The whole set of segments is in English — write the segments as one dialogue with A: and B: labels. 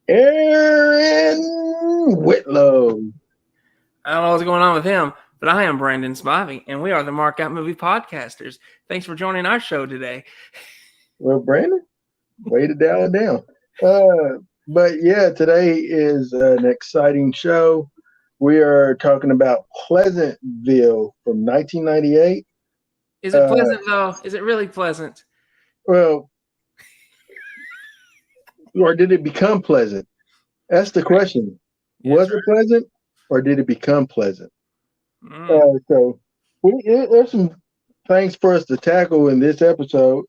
A: Aaron Whitlow.
B: I don't know what's going on with him, but I am Brandon Spivey, and we are the Mark Out Movie Podcasters. Thanks for joining our show today.
A: Well, Brandon, way to dial it down. But yeah, today is an exciting show. We are talking about Pleasantville from 1998.
B: Is it
A: Uh,
B: pleasant, though? Is it really pleasant?
A: well, or did it become pleasant? That's the question.
B: That's
A: Was
B: right.
A: it pleasant, or did it become pleasant?
B: Mm.
A: So there's some things for us to tackle in this episode.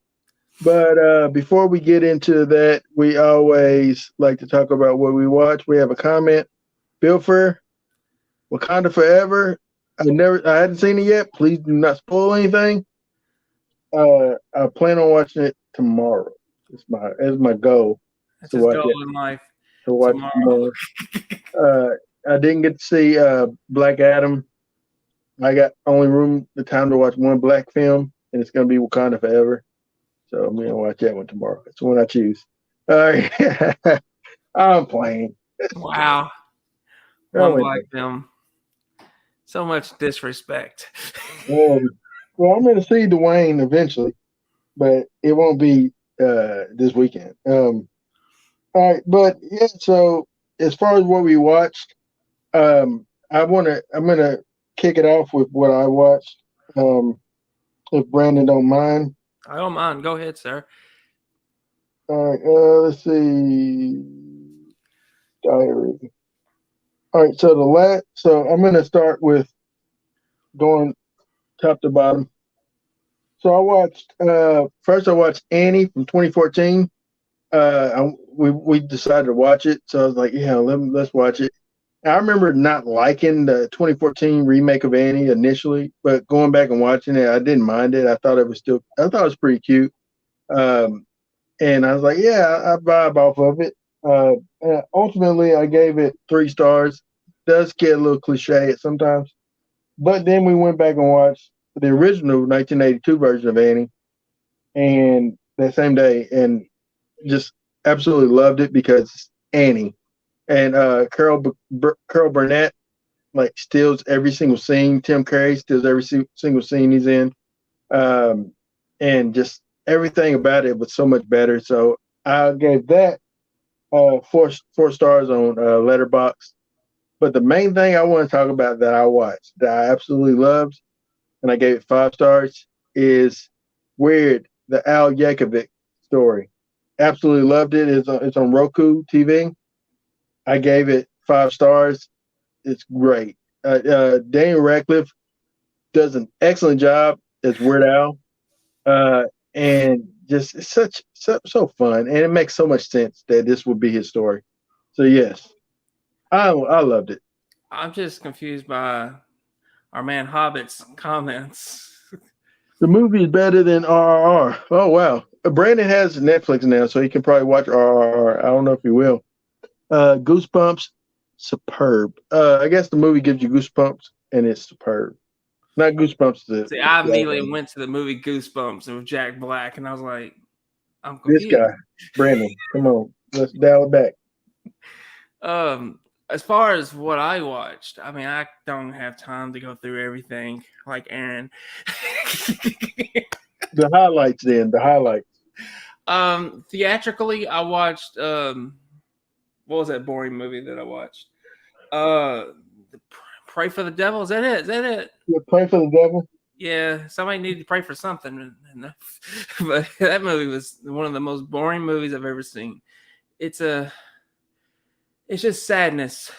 A: But before we get into that, we always like to talk about what we watch. We have a comment. Bill Fur, Wakanda Forever. I hadn't seen it yet. Please do not spoil anything. I plan on watching it tomorrow. It's my goal
B: That's
A: to
B: his
A: watch
B: goal
A: it.
B: in life
A: To watch it
B: tomorrow.
A: tomorrow. I didn't get to see Black Adam. I got only the time to watch one black film, and it's gonna be Wakanda Forever. So I'm gonna watch that one tomorrow. It's the one I choose. I'm playing.
B: Wow. One black film. So much disrespect.
A: Well, I'm gonna see Dwayne eventually, but it won't be this weekend. All right, but yeah. So as far as what we watched, I'm gonna kick it off with what I watched. If Brandon don't mind.
B: I don't mind. Go ahead, sir.
A: All right, let's see. Diary. All right, so I'm gonna start with going top to bottom. So I watched first I watched Annie from 2014. We decided to watch it, so I was like, yeah, let's watch it. I remember not liking the 2014 remake of Annie initially, but going back and watching it, I didn't mind it. I thought it was pretty cute. Um, and I was like, yeah, I vibe off of it. Ultimately, I gave it 3 stars. Does get a little cliche at sometimes, but then we went back and watched the original 1982 version of Annie, and that same day, and just absolutely loved it because it's Annie and Carol Burnett like steals every single scene. Tim Curry steals every single scene he's in, um, and just everything about it was so much better. So I gave that four stars on Letterboxd. But the main thing I want to talk about that I watched that I absolutely loved, and I gave it 5 stars, is Weird, the Al Yankovic story. Absolutely loved it. It's on Roku TV. I gave it 5 stars. It's great. Daniel Radcliffe does an excellent job as Weird Al, and just it's so fun, and it makes so much sense that this would be his story. So yes, I loved it.
B: I'm just confused by our man Hobbit's comments.
A: The movie is better than RRR. Oh wow, Brandon has Netflix now, so he can probably watch RRR. I don't know if he will. Goosebumps, superb. I guess the movie gives you goosebumps, and it's superb. Not goosebumps.
B: See, I immediately went to the movie Goosebumps with Jack Black, and I was like, I'm
A: This
B: confused.
A: guy, Brandon. Come on, let's dial it back.
B: As far as what I watched, I mean, I don't have time to go through everything like Aaron.
A: The highlights, then the highlights.
B: Theatrically, I watched what was that boring movie that I watched? Pray for the Devil. Is that it? Is that it?
A: You Pray for the Devil.
B: Yeah, somebody needed to pray for something. But that movie was one of the most boring movies I've ever seen. It's just sadness.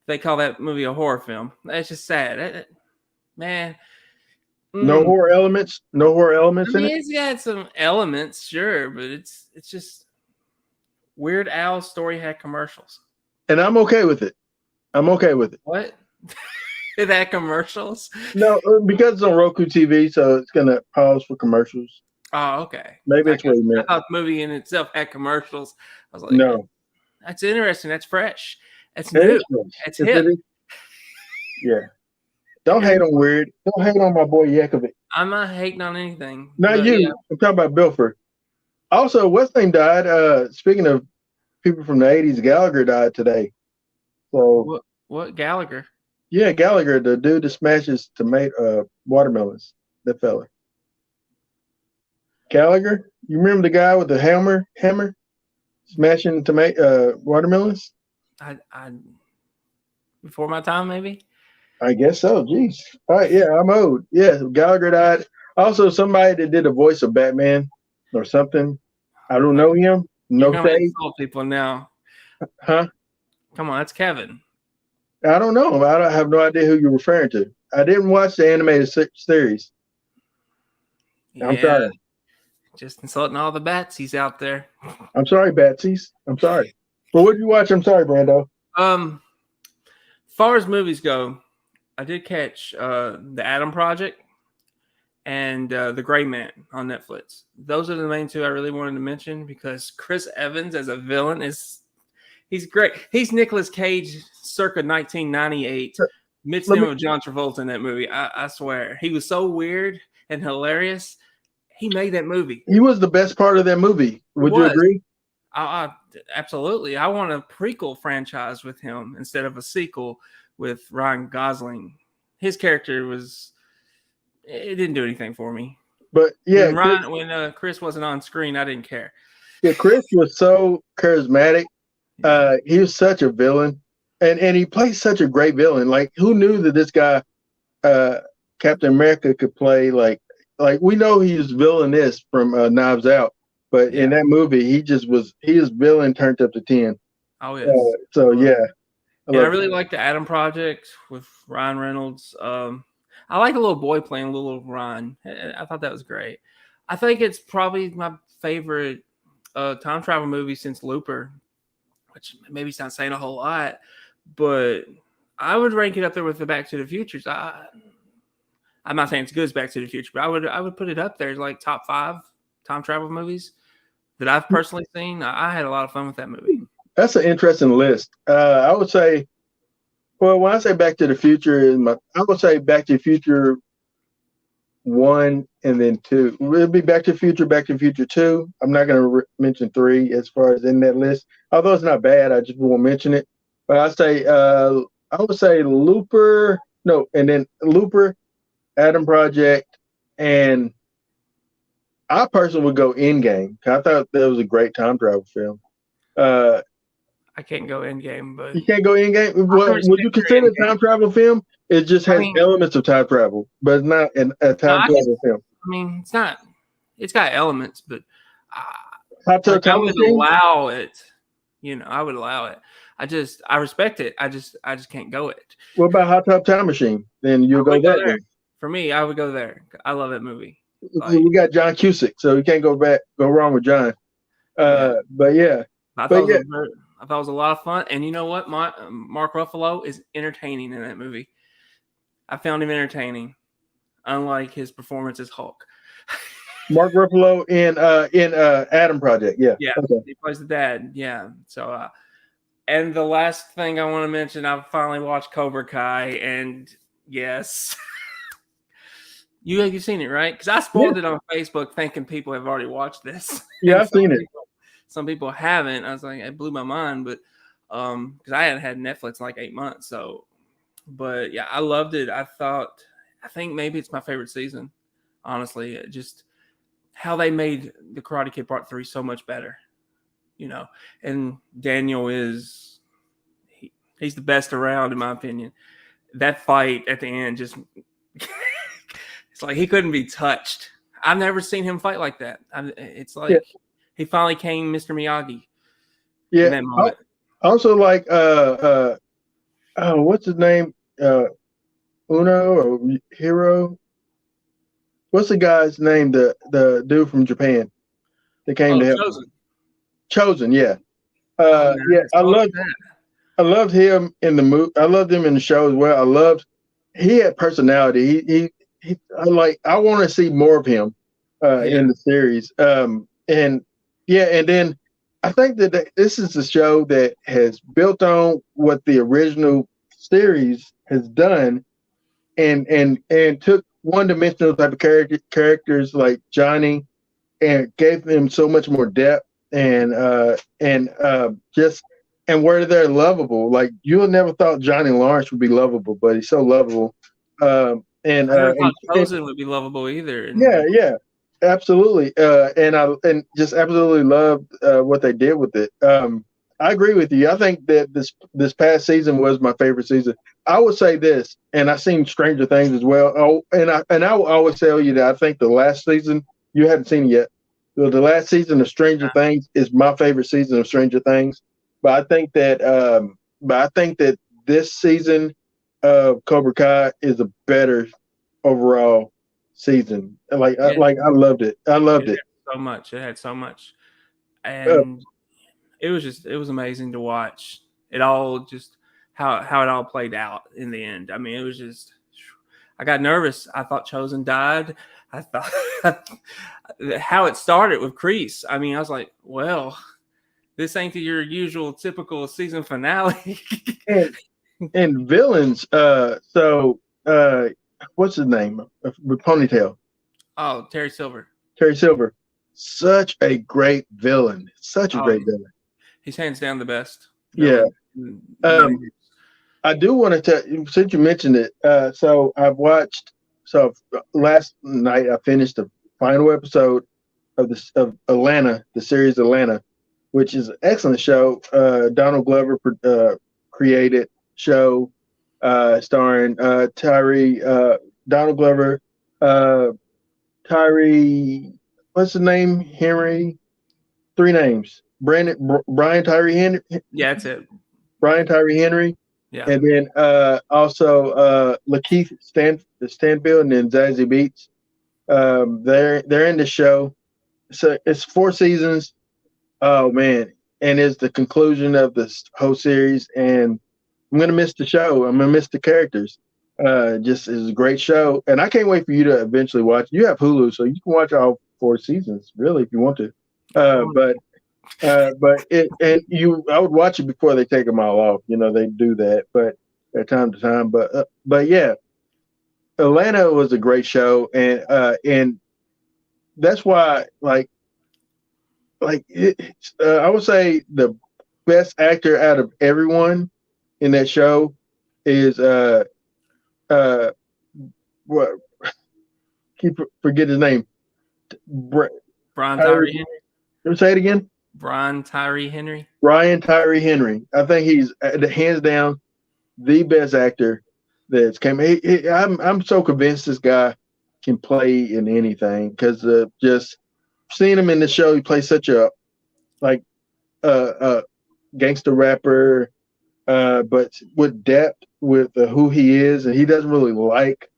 B: They call that movie a horror film. That's just sad. Man.
A: No horror elements. No horror elements in it.
B: It's got some elements, sure, but it's just Weird Al story had commercials.
A: And I'm okay with it. I'm okay with it.
B: What? It had commercials?
A: No, because it's on Roku TV, so it's gonna pause for commercials.
B: Oh, okay.
A: Maybe that's what he
B: I
A: meant.
B: thought the movie in itself had commercials. I was like,
A: No,
B: that's interesting. That's fresh. That's
A: it
B: new.
A: is fresh.
B: That's hip.
A: Yeah. Don't hate on Weird. Don't hate on my boy Yankovic.
B: I'm not hating on anything.
A: Not you.
B: Yeah.
A: I'm talking about Bilford. Also, what's name died? Speaking of people from the '80s. Gallagher died today. So
B: What Gallagher?
A: yeah, Gallagher, the dude that smashes watermelons. That fella. Gallagher, you remember the guy with the hammer smashing watermelons?
B: I before my time, maybe.
A: I guess so. Jeez. All right, yeah, I'm old. Yeah, Gallagher died. Also, somebody that did a voice of Batman or something. I don't know him.
B: You're
A: No
B: gonna
A: shade.
B: insult people now.
A: Huh?
B: Come on, that's Kevin.
A: I don't know. I don't have no idea who you're referring to. I didn't watch the animated series. I'm
B: Yeah,
A: sorry.
B: just insulting all the Batsies out there.
A: I'm sorry, Batsies. I'm sorry. But what did you watch? I'm sorry, Brando.
B: Far as movies go, I did catch the Adam Project and the Gray Man on Netflix. Those are the main two I really wanted to mention because Chris Evans as a villain he's great. He's Nicolas Cage circa 1998. Mixed in with John Travolta in that movie. I swear. He was so weird and hilarious. He made that movie.
A: He was the best part of that movie. Would you agree?
B: Absolutely. I want a prequel franchise with him instead of a sequel with Ryan Gosling. His character it didn't do anything for me.
A: But yeah,
B: when Chris wasn't on screen, I didn't care.
A: Yeah, Chris was so charismatic. He was such a villain, and he plays such a great villain. Like, who knew that this guy, Captain America, could play like we know he was villainous from Knives Out, but in that movie, he was villain turned up to 10.
B: Oh yes. I really like the Adam Project with Ryan Reynolds. I like a little boy playing little Ron. I thought that was great. I think it's probably my favorite time travel movie since Looper, which maybe it's not saying a whole lot, but I would rank it up there with the Back to the Futures. I'm not saying it's good as Back to the Future, but I would put it up there as like top 5 time travel movies that I've personally seen. I had a lot of fun with that movie.
A: That's an interesting list. I would say, well, when I say Back to the Future, I would say Back to the Future 1 and then 2. It'll be Back to the Future 2. I'm not going to mention 3 as far as in that list. Although it's not bad, I just won't mention it. But I would say Looper, Adam Project, and I personally would go Endgame. I thought that was a great time travel film.
B: I can't go Endgame, but
A: you can't go Endgame. Would you consider a time travel film? It just has elements of time travel, but it's not a time travel film.
B: I mean, it's not. It's got elements, but
A: I would
B: allow it. I would allow it. I respect it. I just can't go it.
A: What about Hot Tub Time Machine? Then you'll go there.
B: For me, I would go there. I love that movie.
A: We got John Cusack, so you can't go wrong with John. But yeah,
B: I thought it was a lot of fun. And you know what? Mark Ruffalo is entertaining in that movie. I found him entertaining, unlike his performance as Hulk.
A: Mark Ruffalo in Adam Project, yeah.
B: Okay. He plays the dad, yeah. So, and the last thing I want to mention, I've finally watched Cobra Kai, and yes, you've seen it, right? Because I spoiled it on Facebook, thinking people have already watched this.
A: Yeah, I've seen it.
B: Some people haven't. I was like, it blew my mind, but because I hadn't had Netflix in like 8 months, so. But yeah, I loved it. I think maybe it's my favorite season. Honestly, just how they made the Karate Kid Part 3 so much better, and Daniel he's the best around in my opinion. That fight at the end just it's like he couldn't be touched. I've never seen him fight like that. It's like he finally came Mr. Miyagi.
A: Yeah.
B: In that moment.
A: Also, like what's his name? Uno or Hero? What's the guy's name? The dude from Japan that came to help. Chosen, yeah. Yeah, I loved him in the movie. I loved him in the show as well. He had personality. I want to see more of him in the series. And then I think that this is a show that has built on what the original series has done and took one-dimensional type of characters like Johnny and gave them so much more depth just and where they're lovable. Like you would never thought Johnny Lawrence would be lovable, but he's so lovable.
B: I never thought Chosen would be lovable either.
A: Yeah,
B: And
A: yeah, absolutely. And just absolutely loved what they did with it. I agree with you. I think that this past season was my favorite season. I would say this, and I've seen Stranger Things as well. Oh, and I will always tell you that I think the last season you haven't seen it yet. The last season of Stranger Things is my favorite season of Stranger Things. But I think that this season of Cobra Kai is a better overall season.
B: yeah,
A: Like I loved it. I
B: it
A: loved
B: had
A: it.
B: so much. It had so much,
A: Uh,
B: and it was amazing to watch. It all just how it all played out in the end. I mean, it was just. I got nervous. I thought Chosen died. I thought how it started with Kreese. I mean, I was like, well, this ain't your usual typical season finale.
A: and and villains. What's his name? With ponytail.
B: Oh, Terry Silver.
A: Terry Silver. Such a great villain. Such a
B: Oh,
A: great villain.
B: he's hands down the best
A: Yeah.
B: villain.
A: I do want to tell you, since you mentioned it. So I've watched. So last night I finished the final episode of Atlanta, the series Atlanta, which is an excellent show. Donald Glover created show starring Tyree, Donald Glover, uh, Tyree, what's the name? Henry, three names. Brian Tyree Henry,
B: Yeah, that's it.
A: Brian Tyree Henry,
B: Yeah.
A: and then also Lakeith Stanfield and then Zazie Beetz. They're in the show. So it's 4 seasons. Oh man, and it's the conclusion of this whole series, and I'm gonna miss the show. I'm gonna miss the characters. Just is a great show, and I can't wait for you to eventually watch. You have Hulu, so you can watch all 4 seasons, really, if you want to. But it and you, I would watch it before they take them all off. You know, they do that, but at time to time. But yeah, Atlanta was a great show, and that's why I would say the best actor out of everyone in that show is uh what keep forget his name.
B: Brian Tyree
A: Tyree,
B: Henry.
A: say it again.
B: Brian Tyree Henry.
A: Ryan Tyree Henry. I think he's hands down the best actor that's came. I'm so convinced this guy can play in anything because just seeing him in the show, he plays such a like gangster rapper, but with depth with who he is, and he doesn't really like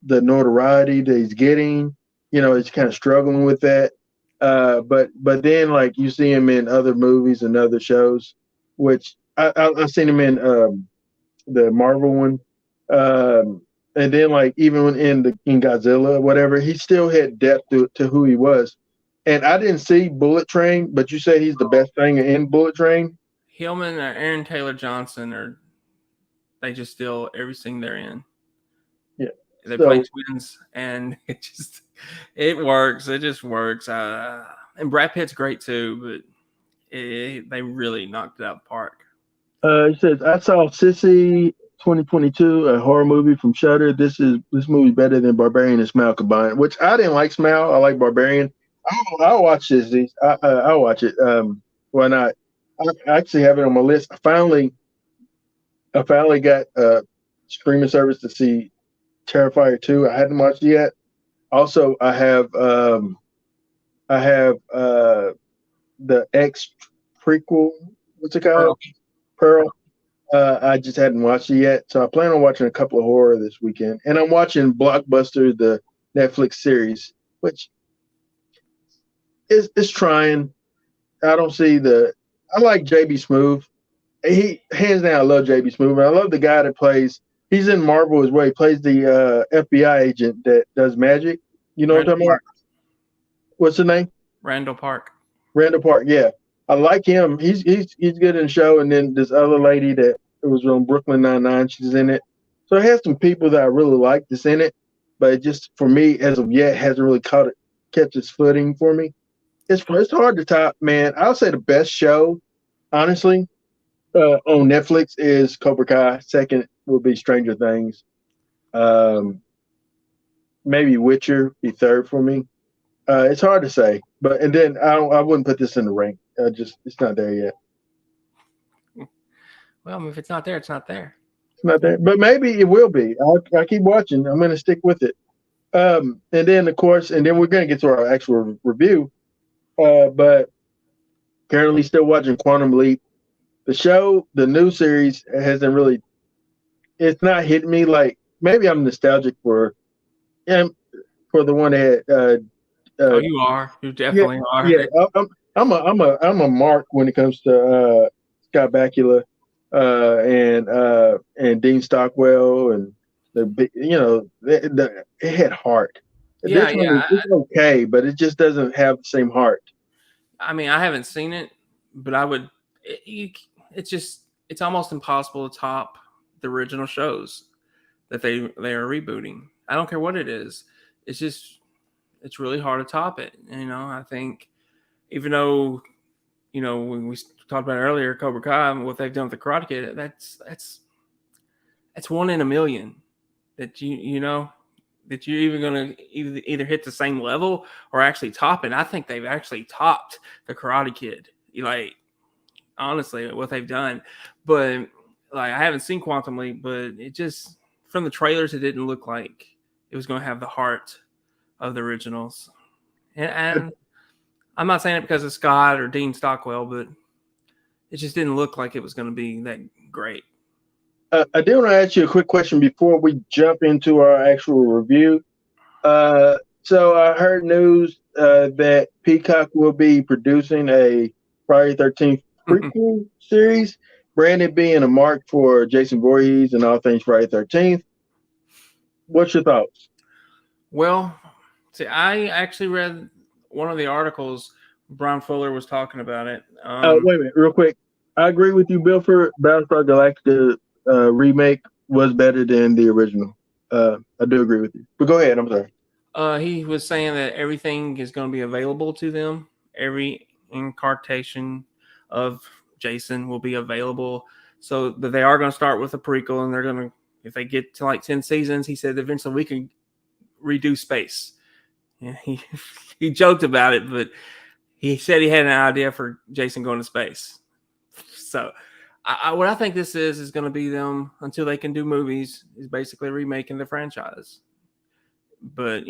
A: the notoriety that he's getting. You know, he's kind of struggling with that. But then like you see him in other movies and other shows, which I've seen him in the Marvel one, and then like even in Godzilla, whatever, he still had depth to who he was. And I didn't see Bullet Train, but you said he's the best thing in Bullet Train.
B: Hillman or Aaron Taylor Johnson they just steal everything they're in.
A: Yeah.
B: They play twins, and it works. It just works. And Brad Pitt's great too, but they really knocked it out of the park.
A: He says, I saw Sissy 2022, a horror movie from Shudder. This movie better than Barbarian and Smile combined, which I didn't like Smile. I like Barbarian. I'll watch Sissy. I'll watch it. Why not? I actually have it on my list. I finally got a streaming service to see Terrifier 2. I hadn't watched it yet. Also, I have the X prequel. What's it called? Pearl. I just hadn't watched it yet, so I plan on watching a couple of horror this weekend. And I'm watching Blockbuster, the Netflix series, which is trying. I don't see I like JB Smoove. He hands down, I love JB Smoove. And I love the guy that plays. He's in Marvel as well. He plays the FBI agent that does magic. You know what I'm talking about? What's the name?
B: Randall Park.
A: Randall Park. Yeah, I like him. He's good in the show. And then this other lady that was on Brooklyn Nine-Nine, she's in it. So it has some people that I really like that's in it. But it just for me, as of yet, hasn't really kept its footing for me. it's hard to top, man. I'll say the best show, honestly, on Netflix is Cobra Kai. Second would be Stranger Things. Um, maybe Witcher be third for me. It's hard to say, but and then I wouldn't put this in the rank. Just it's not there yet.
B: Well, if it's not there, it's not there.
A: It's not there, but maybe it will be. I'll keep watching. I'm going to stick with it. And then of course, and then we're going to get to our actual review. But currently still watching Quantum Leap. The show, the new series hasn't really. It's not hitting me like maybe I'm nostalgic yeah, for the one that had.
B: Oh, you are. You
A: Yeah,
B: definitely are.
A: yeah. I'm a mark when it comes to Scott Bakula and Dean Stockwell and it had heart.
B: Yeah,
A: This one
B: yeah.
A: is okay, but it just doesn't have the same heart.
B: I mean, I haven't seen it, but I would. It's almost impossible to top the original shows that they are rebooting. I don't care what it is. It's really hard to top it. I think even though when we talked about earlier, Cobra Kai, what they've done with the Karate Kid, that's one in a million that that you're even going to either hit the same level or actually top it. And I think they've actually topped the Karate Kid. Honestly, what they've done. But like, I haven't seen Quantum Leap, but it just from the trailers, it didn't look like it was going to have the heart of the originals. And I'm not saying it because of Scott or Dean Stockwell, but it just didn't look like it was going to be that great.
A: I do want to ask you a quick question before we jump into our actual review. So I heard news that Peacock will be producing a Friday 13th prequel series. Brandon being a mark for Jason Voorhees and all things Friday 13th. What's your thoughts?
B: Well, see, I actually read one of the articles. Brian Fuller was talking about it.
A: Wait a minute, real quick. I agree with you, Bill. Battlestar Galactica remake was better than the original. I do agree with you. But go ahead. I'm sorry.
B: He was saying that everything is going to be available to them. Every incarnation of Jason will be available. So that they are going to start with a prequel, and they're going to, if they get to like 10 seasons, he said eventually we can redo space. Yeah, he joked about it, but he said he had an idea for Jason going to space. So what I think this is going to be them until they can do movies is basically remaking the franchise. But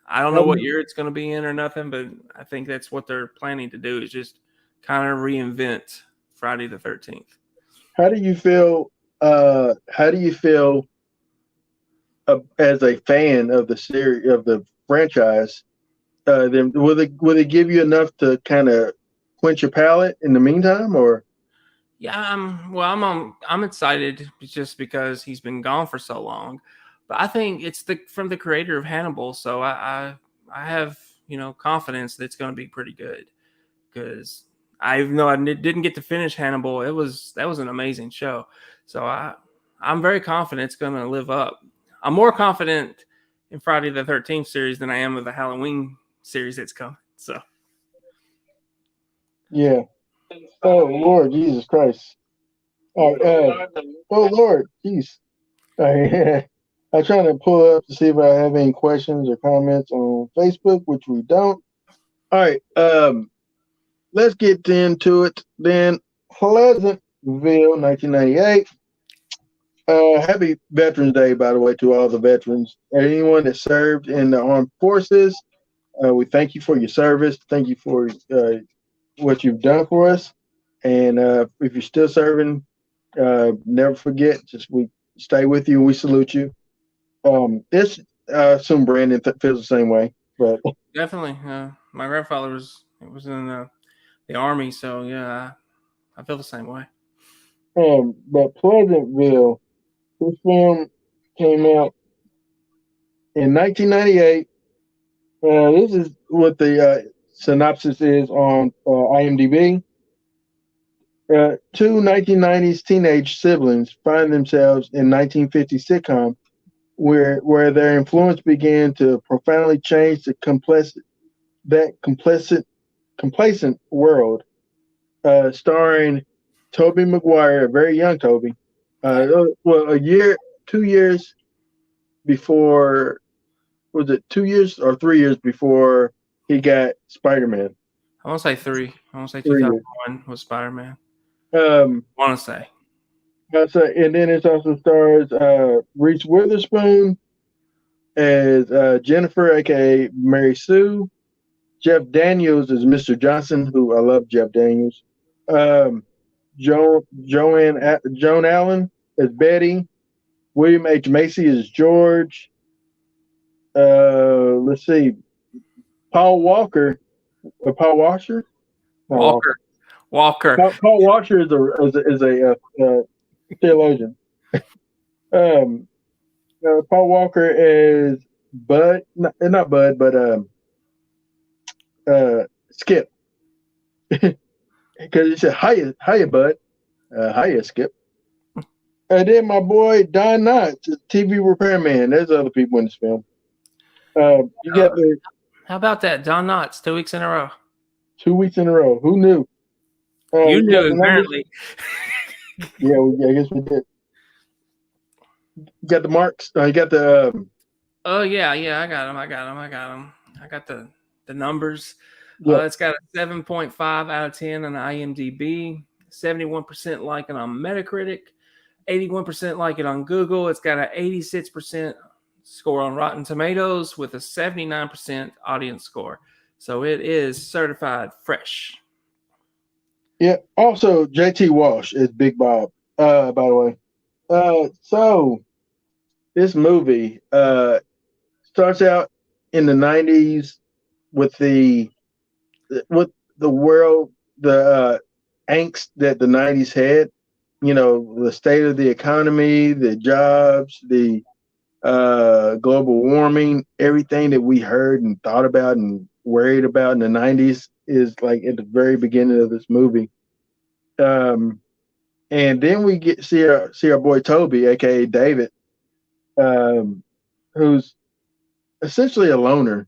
B: I don't know what year it's going to be in or nothing, but I think that's what they're planning to do is just kind of reinvent Friday the 13th.
A: How do you feel? As a fan of the series of the franchise? Then will it give you enough to kind of quench your palate in the meantime, or?
B: Yeah, I'm excited just because he's been gone for so long. But I think it's from the creator of Hannibal, so I have confidence that it's going to be pretty good. Because even though I didn't get to finish Hannibal, that was an amazing show. So I'm very confident it's going to live up. I'm more confident in Friday the 13th series than I am with the Halloween series that's coming. So
A: Yeah. Oh Lord Jesus Christ. Oh Lord, jeez. I'm trying to pull up to see if I have any questions or comments on Facebook, which we don't. All right. Let's get into it then. Pleasantville, 1998. Happy Veterans Day, by the way, to all the veterans. Anyone that served in the armed forces, we thank you for your service. Thank you for what you've done for us. And if you're still serving, never forget. We stay with you. We salute you. This assume Brandon feels the same way, but
B: definitely, my grandfather was in the army, so yeah, I feel the same way.
A: But Pleasantville, this film came out in 1998. This is what the synopsis is on IMDb. Two 1990s teenage siblings find themselves in 1950s sitcom where their influence began to profoundly change the complicit Complacent World, starring Toby Maguire, a very young Toby. Well, 2 years before, was it 2 years or 3 years before he got Spider-Man?
B: I want to say 3. I want to say
A: 3 years.
B: 2001 was Spider-Man.
A: Um,
B: I want to say.
A: and then it also stars Reese Witherspoon as Jennifer, aka Mary Sue. Jeff Daniels is Mr. Johnson, who I love Jeff Daniels. Um, Joan Allen as Betty. William H. Macy is George. Let's see. Paul Walker. Paul Washer? Not
B: Walker. Walker.
A: Paul Washer is a theologian. Paul Walker is Bud, not Bud, but Skip. Because he said, hiya, Bud. Hiya, Skip. And then my boy Don Knotts, TV repairman. There's other people in this film. You got the
B: How about that? Don Knotts, 2 weeks in a row.
A: 2 weeks in a row. Who knew?
B: You knew, apparently.
A: Yeah, I guess we did. You got the marks. You got the.
B: Oh yeah, I got them. I got the numbers.
A: Yeah.
B: It's got a 7.5 out of 10 on IMDb, 71% like it on Metacritic, 81% like it on Google. It's got an 86% score on Rotten Tomatoes with a 79% audience score. So it is certified fresh.
A: Yeah. Also, JT Walsh is Big Bob. By the way, so this movie starts out in the '90s with the world, the angst that the '90s had. You know, the state of the economy, the jobs, the global warming, everything that we heard and thought about and worried about in the '90s is like at the very beginning of this movie. And then we see our boy Toby, aka David, who's essentially a loner,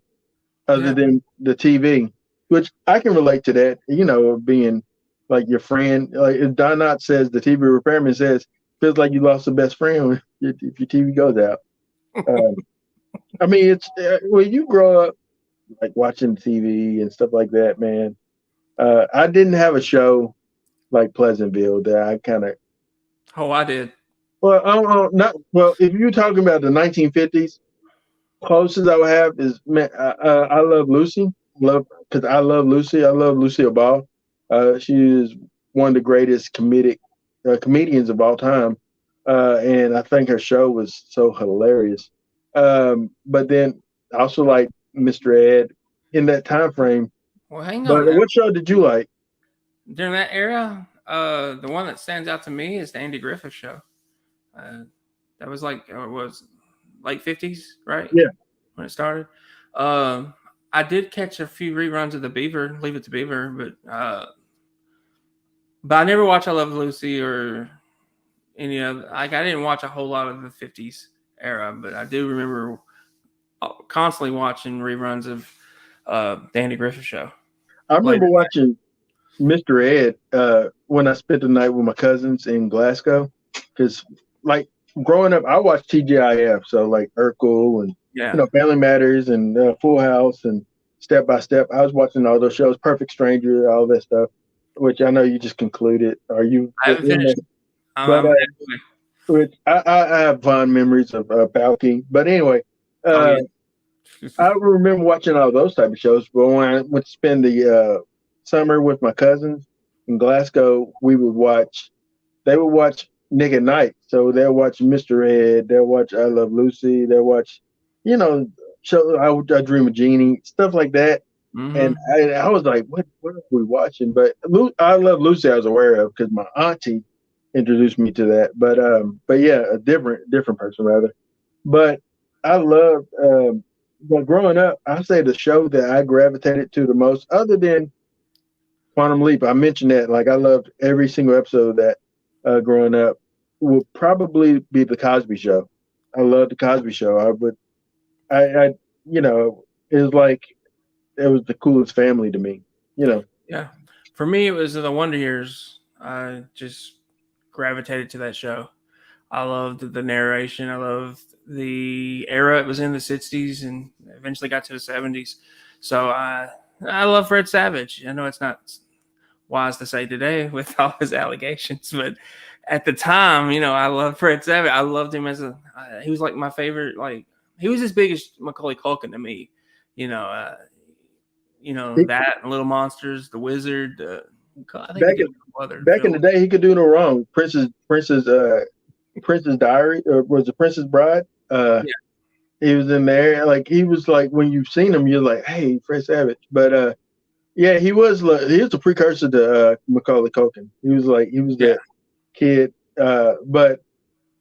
A: other than the TV, which I can relate to that. You know, being like your friend, like if Don Knotts says, the TV repairman says, feels like you lost the best friend if your TV goes out. I mean, it's when you grow up like watching TV and stuff like that, man. I didn't have a show like Pleasantville that I kind of.
B: Oh, I did.
A: Well, I don't, not well. If you're talking about the 1950s, closest I would have is man. I love Lucy. Because I love Lucy. I love Lucille Ball. She is one of the greatest comedians of all time, and I think her show was so hilarious. But then I also like Mr. Ed in that time frame.
B: Well, hang
A: But
B: on.
A: what show did you like?
B: During that era, the one that stands out to me is the Andy Griffith Show. That was like, it was late 50s, right?
A: Yeah.
B: When it started. I did catch a few reruns of the Beaver, Leave It to Beaver, but I never watched I Love Lucy or any of. Like, I didn't watch a whole lot of the 50s era, but I do remember constantly watching reruns of the Andy Griffith Show.
A: I remember watching Mr. Ed when I spent the night with my cousins in Glasgow, because like growing up, I watched TGIF, so like Urkel and Family Matters and Full House and Step by Step. I was watching all those shows, Perfect Stranger, all that stuff, which I know you just concluded. Are you?
B: I haven't finished.
A: Which I have fond memories of Balky. But anyway, I remember watching all those type of shows. But when I went to spend the summer with my cousins in Glasgow, they would watch Nick at Night. So they'll watch Mr. Ed, they'll watch I Love Lucy, they'll watch, show I Dream of Jeannie, stuff like that. Mm-hmm. And I was like, what are we watching? But I Love Lucy I was aware of because my auntie introduced me to that. But yeah, a different person rather. But I loved but growing up, I say the show that I gravitated to the most, other than Quantum Leap, I mentioned that, like I loved every single episode of that growing up, would probably be the Cosby Show. I love the Cosby Show. It was like it was the coolest family to me. you know.
B: Yeah. For me, it was the Wonder Years. I just gravitated to that show. I loved the narration. I loved the era it was in, the 60s, and eventually got to the 70s. So I love Fred Savage. I know it's not wise to say today with all his allegations, but at the time, I loved Fred Savage. I loved him he was like my favorite. Like he was as big as Macaulay Culkin to me. You know, uh, that and Little Monsters, The Wizard. I think he
A: Back
B: did
A: in
B: a couple other
A: back in the
B: films.
A: day, he could do no wrong. Princess Diary, or was it Princess Bride?
B: Yeah,
A: He was in there. Like he was like when you've seen him, you're like, hey, Fred Savage. But yeah, he was a precursor to Macaulay Culkin. He was
B: yeah.
A: that kid. But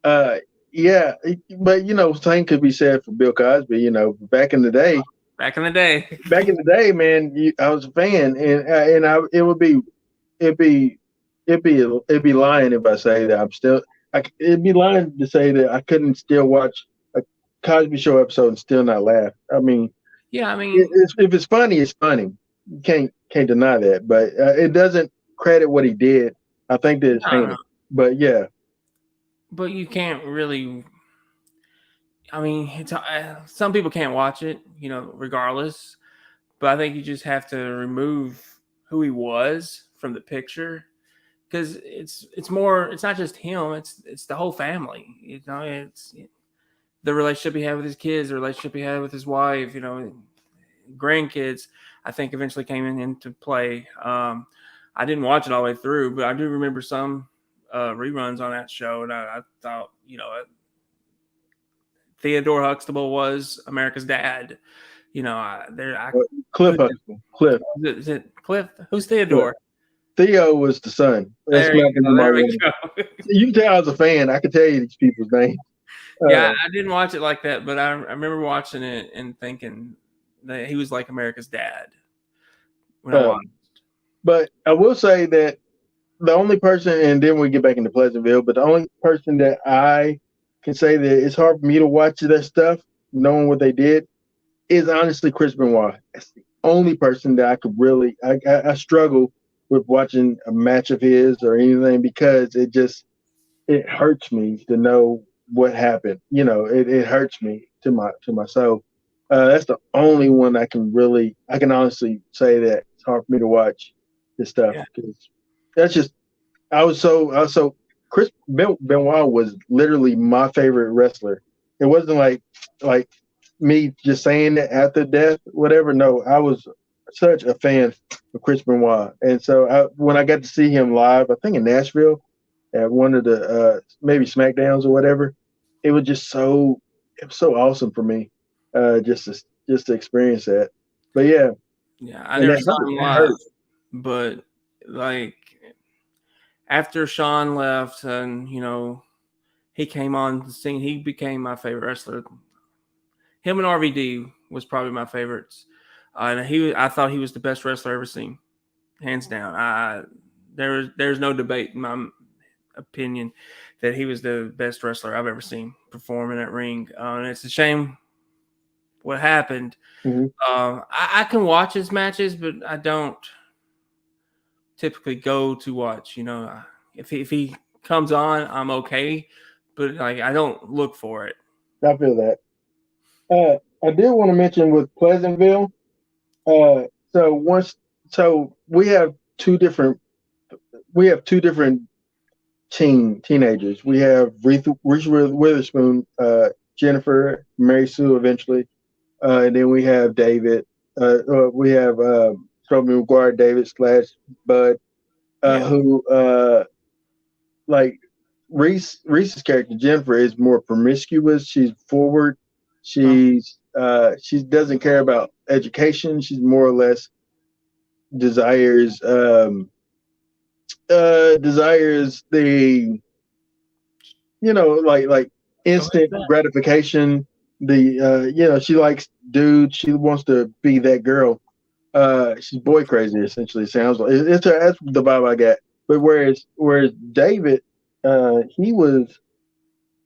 A: uh, yeah, but same could be said for Bill Cosby. Back in the day,
B: Back in the day.
A: man, I was a fan, and it'd be it'd be lying if I say that I'm still. It'd be lying to say that I couldn't still watch a Cosby Show episode and still not laugh. I mean,
B: Yeah, I mean,
A: if it's funny, it's funny. You can't deny that, but it doesn't credit what he did. I think that it's
B: I don't know,
A: heinous. But yeah,
B: but you can't really. I mean, some people can't watch it, regardless. But I think you just have to remove who he was from the picture because it's more. It's not just him. It's the whole family. It's the relationship he had with his kids, the relationship he had with his wife. Grandkids. I think eventually came into play. I didn't watch it all the way through, but I do remember some reruns on that show, and I thought, Theodore Huxtable was America's dad. I
A: Cliff Huxtable, Cliff,
B: is it Cliff? Who's
A: Cliff.
B: Theodore?
A: Theo was the son. That's
B: There you
A: Malcolm
B: go.
A: Jamal
B: There we
A: Warner.
B: go.
A: You can tell I was a fan. I could tell you these people's names.
B: Yeah, I didn't watch it like that, but I remember watching it and thinking that he was like America's dad when I
A: Um,
B: watched.
A: but I will say that the only person, and then we get back into Pleasantville, but the only person that I can say that it's hard for me to watch that stuff, knowing what they did, is honestly Chris Benoit. That's the only person that I could really, I struggle with watching a match of his or anything because it hurts me to know what happened. It hurts me to my soul. That's the only one I can honestly say that it's hard for me to watch this stuff
B: Yeah,
A: because that's just I was so Benoit was literally my favorite wrestler. It wasn't like me just saying it after death, whatever. No, I was such a fan of Chris Benoit, and so when I got to see him live, I think in Nashville at one of the maybe SmackDowns or whatever, it was so awesome for me, just to experience that. But yeah,
B: yeah. I
A: and
B: never
A: that
B: saw
A: hurt.
B: him
A: That
B: live,
A: hurt.
B: but like after Sean left, and he came on the scene, he became my favorite wrestler. Him and RVD was probably my favorites. I thought he was the best wrestler I ever seen, hands down. There's no debate in my opinion that he was the best wrestler I've ever seen perform in that ring. And it's a shame what happened.
A: Mhm.
B: I can watch his matches, but I don't typically go to watch. If he comes on, I'm okay, but like I don't look for it.
A: I feel that. I did want to mention with Pleasantville. Uh, so once, so we have two different teenagers. We have Reese Witherspoon, Jennifer, Mary Sue eventually, and then we have David. We have Tobey Maguire, David slash Bud,
B: Yeah.
A: who like Reese's character Jennifer is more promiscuous. She's forward.
B: Oh,
A: She doesn't care about education. She's more or less desires the like
B: go ahead with
A: instant
B: that.
A: gratification. She likes dudes. She wants to be that girl. She's boy crazy essentially. It sounds like that's the vibe I got. But whereas David,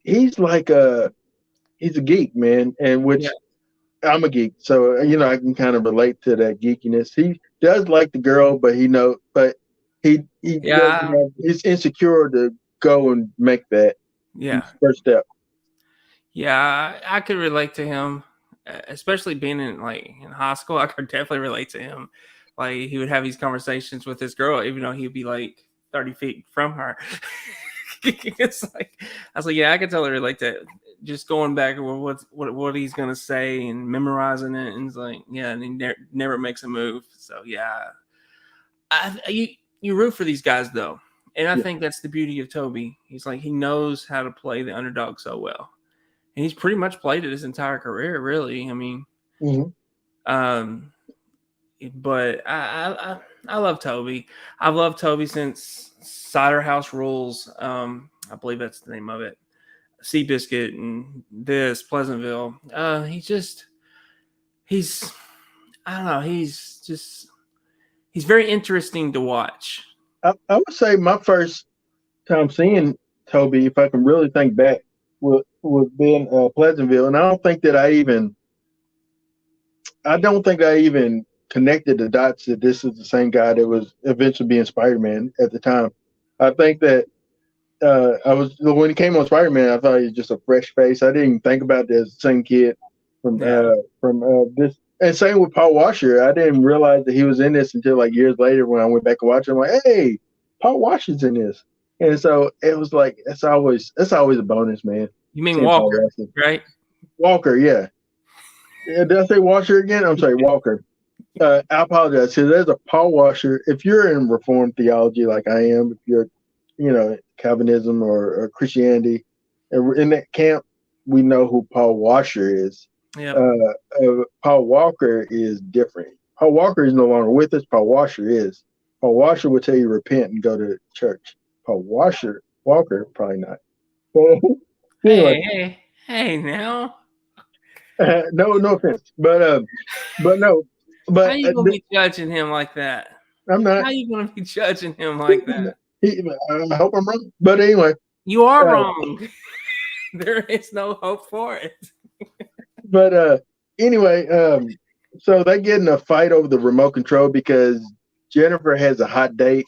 A: he's like he's a geek, man, and
B: Yeah.
A: which I'm a geek, so I can kind of relate to that geekiness. He does like the girl, but he doesn't
B: Yeah,
A: have, he's insecure to go and make that
B: yeah,
A: first step.
B: yeah. I could relate to him, especially being in high school. I could definitely relate to him. Like he would have these conversations with this girl, even though he'd be like 30 feet from her. It's like I was like, yeah, I could totally relate to it. Just going back to what he's gonna say and memorizing it, and it's like, yeah, and he never makes a move. So yeah, you root for these guys though, and I
A: Yeah.
B: think that's the beauty of Toby. He's like he knows how to play the underdog so well, and he's pretty much played it his entire career. Really, I mean,
A: Hmm.
B: um, but I love Toby. I've loved Toby since Cider House Rules. I believe that's the name of it. Seabiscuit and this Pleasantville. He's I don't know. He's very interesting to watch.
A: I would say my first time seeing Toby, if I can really think back, would be in Pleasantville, and I don't think I even connected the dots that this is the same guy that was eventually being Spider-Man at the time. I think that I was when he came on Spider-Man, I thought he was just a fresh face. I didn't even think about it as the same kid from
B: Yeah,
A: this. And same with Paul Washer. I didn't realize that he was in this until like years later when I went back and watched it. I'm like, hey, Paul Washer's in this. And so it was like it's always a bonus, man.
B: you mean
A: Seeing Paul
B: Walker,
A: Washer.
B: right?
A: Walker, yeah. Did I say Washer again? I'm sorry, Walker. I apologize. So there's a Paul Washer. If you're in Reformed theology like I am, if you're, Calvinism or Christianity, and we're in that camp, we know who Paul Washer is.
B: Yep.
A: Paul Walker is different. Paul Walker is no longer with us. Paul Washer is. Paul Washer will tell you repent and go to church. Walker, probably not. Anyway,
B: Hey, now.
A: no offense, but no,
B: How
A: but
B: you gonna be judging him like that?
A: I'm not.
B: How you gonna be judging him like that?
A: I hope I'm wrong. But anyway,
B: You are
A: uh,
B: wrong. There is no hope for it.
A: but anyway, so they get in a fight over the remote control because Jennifer has a hot date,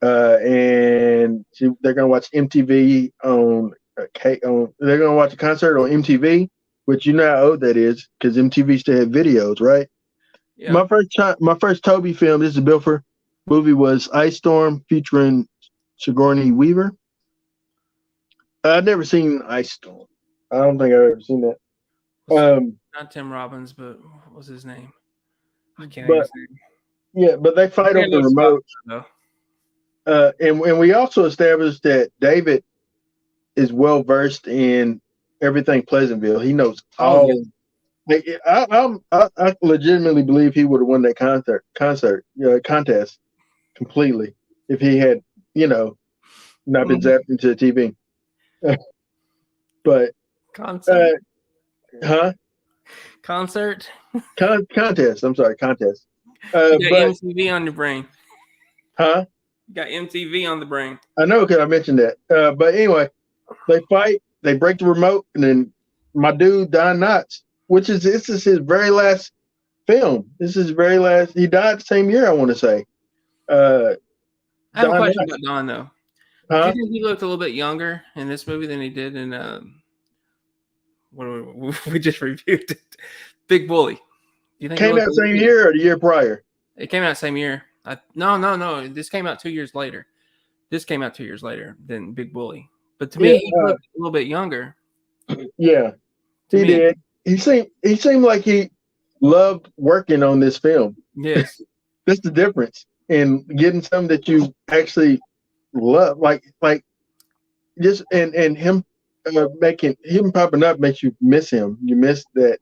A: and they're gonna watch MTV on they're gonna watch a concert on MTV, which you know how old that is because MTV still had videos, right?
B: Yeah.
A: My first Toby film. This is Bill for movie was Ice Storm featuring Sigourney Weaver. I've never seen Ice Storm. I don't think I've ever seen that.
B: Not Tim Robbins, but what was his name? I can't even
A: But
B: say.
A: yeah, but they fight over the remote. And we also established that David is well versed in everything Pleasantville. He knows
B: Oh
A: all.
B: yeah.
A: Like, I legitimately believe he would have won that contest completely if he had, not been zapped into the TV. But
B: Concert.
A: huh?
B: Concert.
A: Contest. I'm sorry, contest.
B: You got
A: But
B: MTV on your brain.
A: huh?
B: You got MTV on the brain.
A: I know because I mentioned that. But anyway, they fight, they break the remote, and then my dude Don Knotts, this is his very last film. This is his very last. He died the same year, I want to say.
B: I have a
A: Don
B: question
A: Knotts,
B: about Don though. Do you
A: huh?
B: think he looked a little bit younger in this movie than he did in we just reviewed it? Big Bully. Do you think he
A: Came
B: looked
A: out
B: a little
A: same
B: bit?
A: year or the year prior?
B: It came out same year. No. This came out 2 years later. This came out 2 years later than Big Bully. But to
A: Yeah,
B: me, he looked a little bit younger.
A: yeah,
B: To
A: he
B: me,
A: did. He seemed like he loved working on this film.
B: yes.
A: That's the difference in getting something that you actually love, like just and him making him popping up makes you miss him. You miss that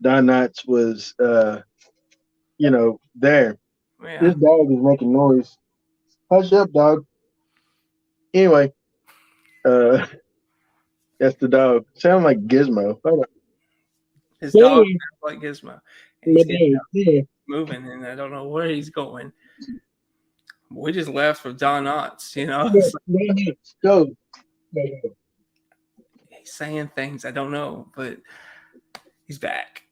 A: Don Knotts was there.
B: Yeah.
A: This dog is making noise. Hush up, dog. Anyway, uh that's the dog. Sound like Gizmo. Hold on.
B: His dog
A: Hey,
B: sounds like Gizmo. And
A: my
B: he's getting
A: dog. Yeah.
B: moving, and I don't know where he's going. We just left with Don Knotts, you know.
A: Yeah, go.
B: He's saying things I don't know, but he's back.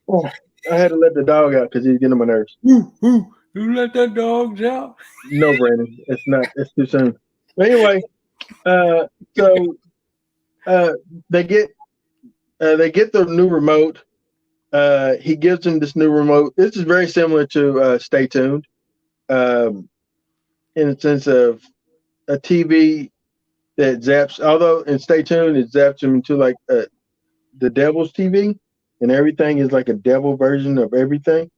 A: Oh, I had to let the dog out because he's getting on my nerves.
B: Woo, woo. You let that dog out.
A: No, Brandon, it's not. It's too soon. But anyway, uh, so uh, they get the new remote. He gives him this new remote. This is very similar to Stay Tuned, um, in the sense of a TV that zaps. Although in Stay Tuned, it zaps him into like the devil's TV, and everything is like a devil version of everything.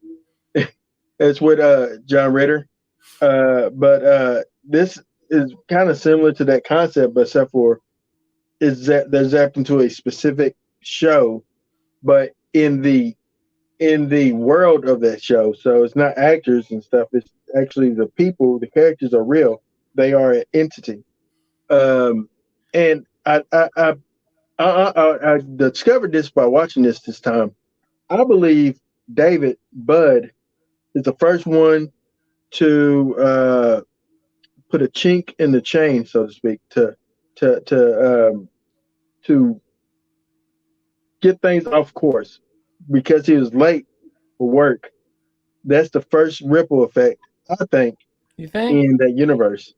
A: It's with John Ritter. But this is kind of similar to that concept, but except for is that they're zapped into a specific show, but in the world of that show. So it's not actors and stuff. It's actually the people. The characters are real. They are an entity. And I discovered this by watching this time. I believe David Budd is the first one to put a chink in the chain, so to speak, to get things off course because he was late for work. That's the first ripple effect, I think,
B: You think?
A: in that universe.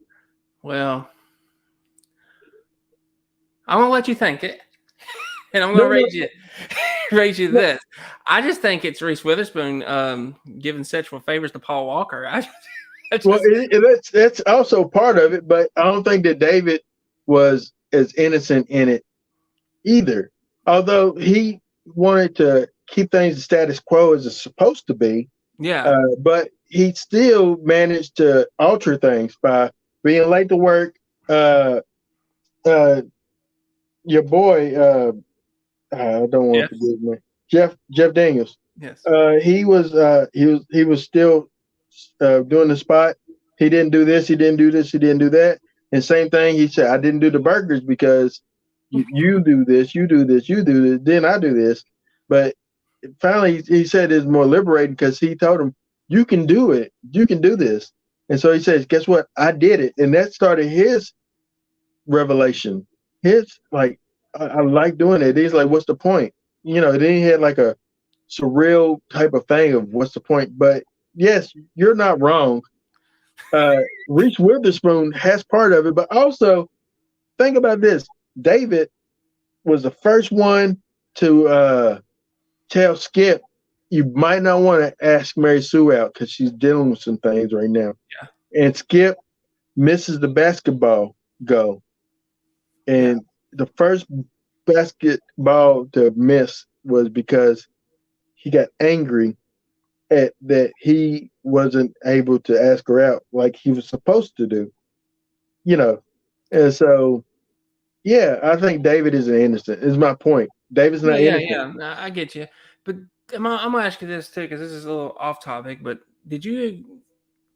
B: Well, I'm gonna let you think it, and I'm
A: No,
B: gonna
A: no,
B: raise you
A: no.
B: this. I just think it's Reese Witherspoon giving sexual favors to Paul Walker. I
A: Well,
B: just
A: that's also part of it, but I don't think that David was as innocent in it either. Although he wanted to keep things the status quo as it's supposed to be,
B: yeah.
A: but he still managed to alter things by being late to work. Uh, uh, your boy, I don't want
B: Yes.
A: to forget his name, Jeff Daniels.
B: Yes.
A: He was still doing the spot. He didn't do this. He didn't do this. He didn't do that. And same thing. He said, I didn't do the burgers because you do this. You do this. You do this. Then I do this. But finally, he said it's more liberating because he told him, "You can do it. You can do this." And so he says, "Guess what? I did it." And that started his revelation. His like, I like doing it. He's like, "What's the point?" Then he had like a surreal type of thing of what's the point. But yes, you're not wrong. Reese Witherspoon has part of it, but also think about this: David was the first one to tell Skip, "You might not want to ask Mary Sue out because she's dealing with some things right now."
B: Yeah.
A: And Skip misses the basketball goal,
B: Yeah.
A: and the first basketball to miss was because he got angry at that he wasn't able to ask her out like he was supposed to do, you know. And so, yeah, I think David is an innocent. Is my point. David's
B: Yeah.
A: not
B: Yeah.
A: innocent.
B: Yeah. No, I get you. But I'm gonna ask you this too, because this is a little off topic. But did you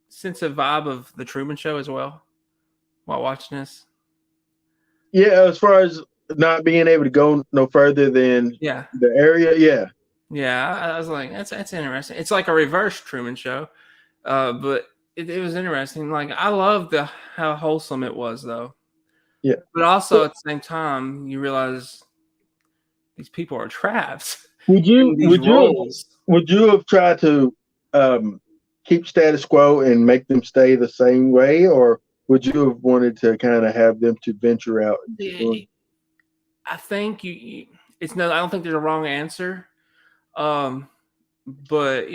B: sense a vibe of the Truman Show as well while watching this?
A: Yeah, as far as not being able to go no further than
B: Yeah.
A: the area, yeah.
B: Yeah. I was like, that's interesting. It's like a reverse Truman Show. But it was interesting. Like I love how wholesome it was though.
A: Yeah.
B: But also at the same time, you realize these people are trapped
A: Would
B: in
A: you
B: these
A: would you have
B: roles.
A: would you have tried to keep status quo and make them stay the same way, or would you have wanted to kind of have them to venture out into doing?
B: I think it's no. I don't think there's a wrong answer. Um, but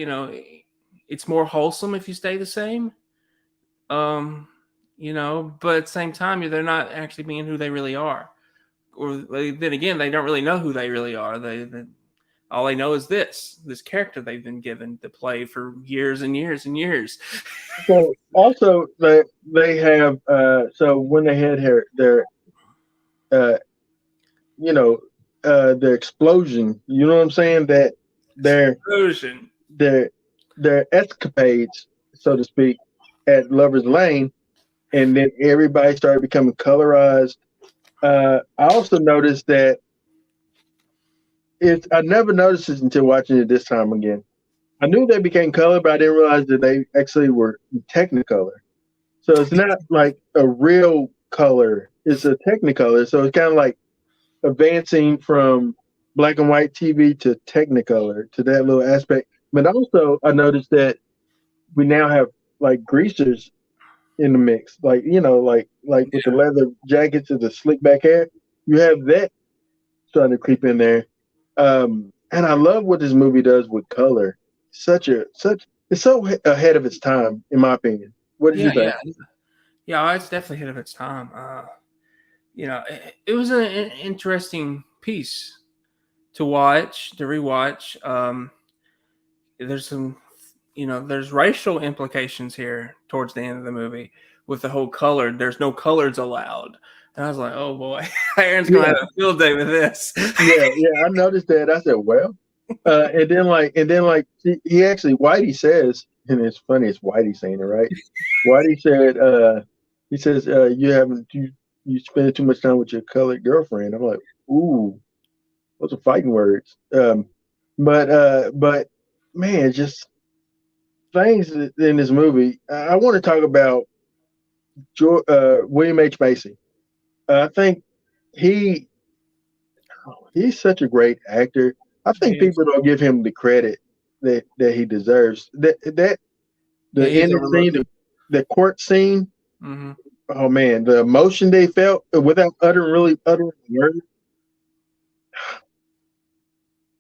B: it's more wholesome if you stay the same. Um, but at the same time, they're not actually being who they really are. Or then again, they don't really know who they really are. They all they know is this character they've been given to play for years and years and years.
A: So also they have so when they had uh you know their explosion, you know what I'm saying, that their
B: Explosion.
A: their their escapades, so to speak, at Lover's Lane, and then everybody started becoming colorized. I also noticed that I never noticed this until watching it this time again. I knew they became color, but I didn't realize that they actually were Technicolor. So it's not like a real color; it's a Technicolor. So it's kind of like advancing from black and white TV to Technicolor to that little aspect. But also, I noticed that we now have like greasers in the mix, like like with the leather jackets and the slick back hair. You have that starting to creep in there. And I love what this movie does with color. Such it's so ahead of its time, in my opinion. What did you
B: Yeah,
A: think?
B: yeah, yeah. Well, it's definitely ahead of its time. It was an interesting piece to watch, to rewatch. There's some, there's racial implications here towards the end of the movie with the whole color. There's no colors allowed, and I was like, oh boy, Aaron's gonna
A: Yeah,
B: have a field day with this.
A: yeah. I noticed that. I said, well, and then he actually Whitey says, and it's funny, it's Whitey saying it, right? Whitey said, he says, you spending too much time with your colored girlfriend. I'm like, ooh, those are fighting words. But man, just things in this movie. I want to talk about William H Macy. I think he he's such a great actor. I think
B: He is,
A: people don't give him the credit that he deserves. That
B: yeah,
A: the
B: he is
A: ending scene,
B: overlooked.
A: the court scene.
B: Hmm.
A: Oh man, the emotion they felt without uttering words.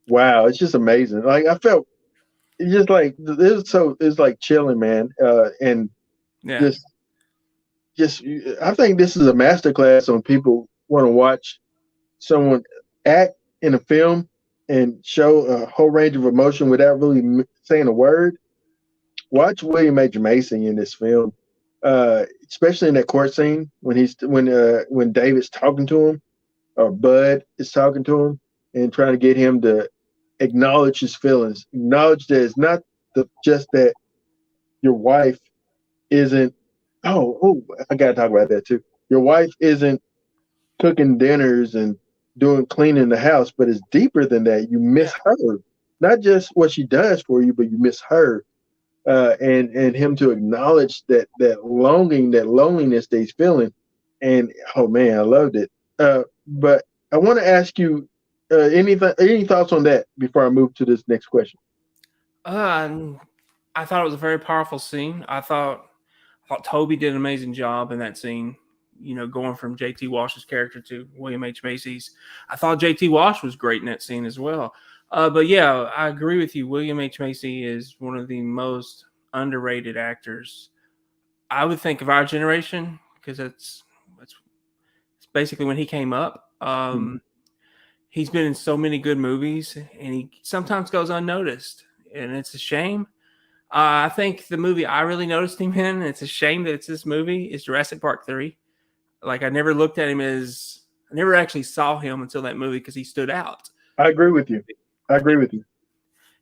A: Wow, it's just amazing. Like I felt, it's just like it's like chilling, man. And
B: Yeah,
A: just just I think this is a masterclass on people want to watch someone act in a film and show a whole range of emotion without really saying a word. Watch William H Macy in this film, especially in that court scene when David's talking to him or Bud is talking to him and trying to get him to acknowledge his feelings, acknowledge that it's not just that your wife isn't. Oh, I gotta talk about that too. Your wife isn't cooking dinners and doing cleaning the house, but it's deeper than that. You miss her, not just what she does for you, but you miss her. And him to acknowledge that longing, that loneliness that he's feeling, and oh man, I loved it. But I want to ask you, any thoughts on that before I move to this next question?
B: uh, I thought it was a very powerful scene. I thought Toby did an amazing job in that scene. Going from J.T. Wash's character to William H Macy's. I thought J.T. Wash was great in that scene as well. But yeah, I agree with you. William H Macy is one of the most underrated actors. I would think of our generation because that's it's basically when he came up.
A: Mhm.
B: He's been in so many good movies, and he sometimes goes unnoticed, and it's a shame. I think the movie I really noticed him in, and it's a shame that it's this movie, is Jurassic Park 3. Like, I never looked at him as, I never actually saw him until that movie because he stood out.
A: I agree with you. I agree with you.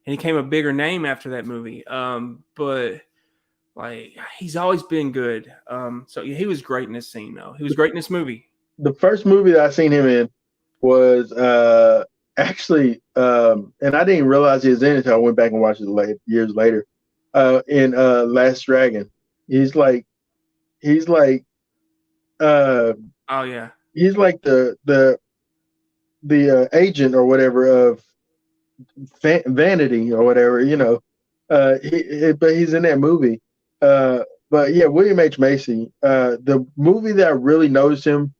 B: And he became a bigger name after that movie. But, like, he's always been good. So, yeah, he was great in this scene, though. He was great in this movie.
A: The first movie that I seen him in was actually, and I didn't realize he was in it until I went back and watched it years later. In Last Dragon, he's like he's like uh,
B: Oh, yeah.
A: he's like the agent or whatever of vanity or whatever, but he's in that movie. But yeah, William H Macy. The movie that I really noticed him,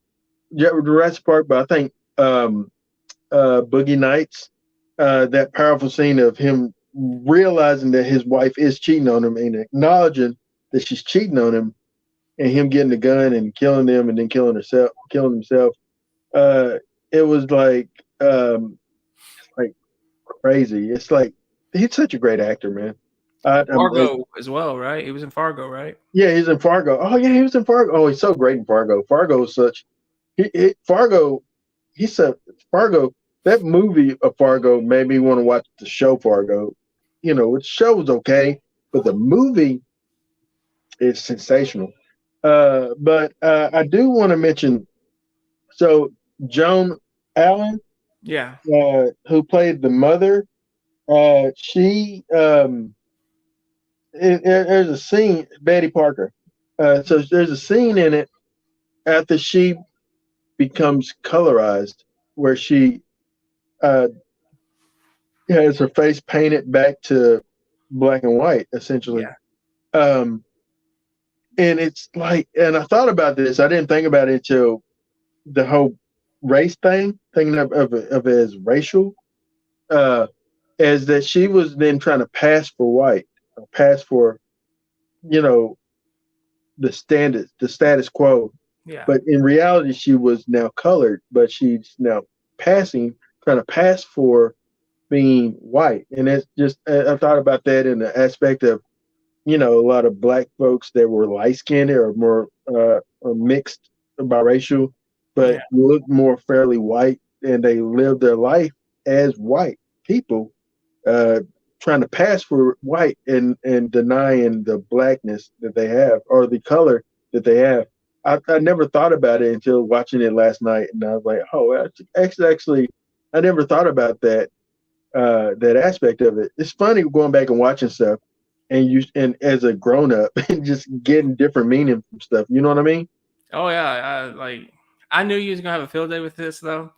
A: yeah, Jurassic Park, but I think Boogie Nights, that powerful scene of him realizing that his wife is cheating on him and acknowledging that she's cheating on him, and him getting the gun and killing them and then killing himself. Uh, it was like crazy. It's like he's such a great actor, man.
B: Fargo as well, right? He was in Fargo, right?
A: Yeah, he's in Fargo. Oh yeah, he was in Fargo. Oh, he's so great in Fargo. Fargo is such Fargo. He said Fargo. That movie of Fargo made me want to watch the show Fargo. The show was okay, but the movie is sensational. But I do want to mention so Joan Allen,
B: Yeah.
A: who played the mother. She there's a scene, Betty Parker. So there's a scene in it after she becomes colorized, where she has her face painted back to black and white, essentially.
B: Yeah,
A: Um, and it's like, and I thought about this. I didn't think about it until the whole race thing, thinking of it as racial, uh, as that she was then trying to pass for white, or pass for, you know, the status quo.
B: yeah,
A: But in reality, she was now colored, but she's now passing, trying to pass for being white. And it's just, I thought about that in the aspect of, a lot of black folks that were light skinned or more or mixed biracial, but
B: yeah,
A: look more fairly white, and they live their life as white people, uh, trying to pass for white and denying the blackness that they have or the color that they have. I never thought about it until watching it last night, and I was like, oh, actually, I never thought about that aspect of it. It's funny going back and watching stuff, and as a grown up and just getting different meaning from stuff. You know what I mean?
B: oh yeah. I knew you was gonna have a field day with this though,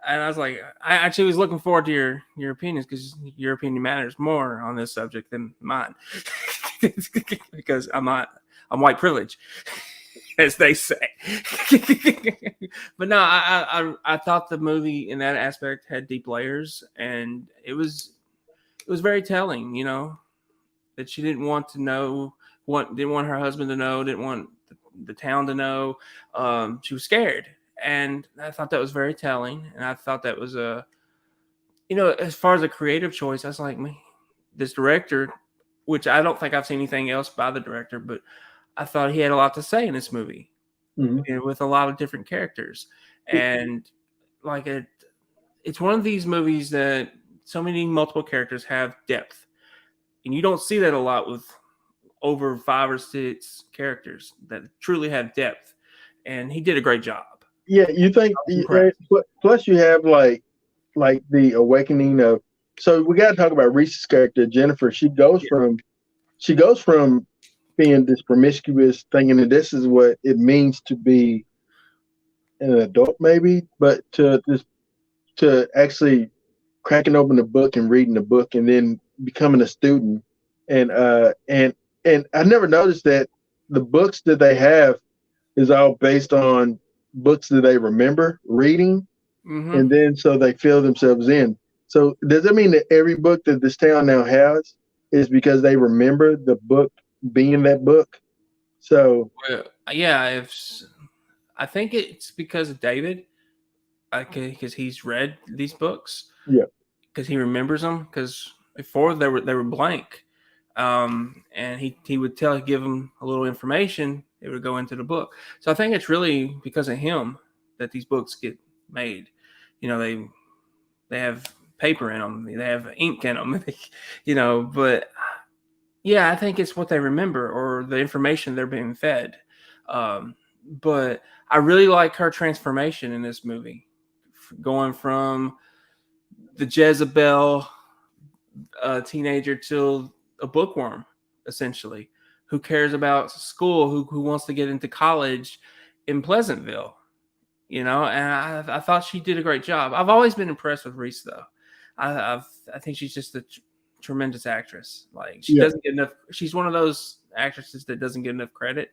B: and I was like, I actually was looking forward to your opinions because your opinion matters more on this subject than mine, because I'm white privilege, as they say. But no, I thought the movie in that aspect had deep layers, and it was very telling. That she didn't want to know, didn't want her husband to know, didn't want the town to know. She was scared, and I thought that was very telling. And I thought that was as far as a creative choice, I was like, man, this director, which I don't think I've seen anything else by the director, but I thought he had a lot to say in this movie,
A: Mm-hmm.
B: with a lot of different characters, and like it's one of these movies that so many multiple characters have depth, and you don't see that a lot with over 5 or 6 characters that truly have depth, and he did a great job.
A: Yeah, you think?
B: I was impressed.
A: Plus, you have like the awakening of. So we got to talk about Reese's character, Jennifer.
B: Yeah.
A: She goes from being this promiscuous, thinking that this is what it means to be an adult, maybe, but to actually cracking open the book and reading the book, and then becoming a student. And I never noticed that the books that they have is all based on books that they remember reading,
B: Mm-hmm.
A: and then so they fill themselves in. So does that mean that every book that this town now has is because they remember the book being that book? So
B: Well, yeah, if I think it's because of David, because he's read these books,
A: yeah.
B: because he remembers them. Because before they were blank, and he would give him a little information. It would go into the book. So I think it's really because of him that these books get made. They have paper in them, they have ink in them, But yeah, I think it's what they remember or the information they're being fed. But I really like her transformation in this movie, going from the Jezebel teenager to a bookworm, essentially, who cares about school, who wants to get into college in Pleasantville. And I thought she did a great job. I've always been impressed with Reese, though. I think she's just a tremendous actress. Like, she
A: Yeah.
B: doesn't get enough. She's one of those actresses that doesn't get enough credit.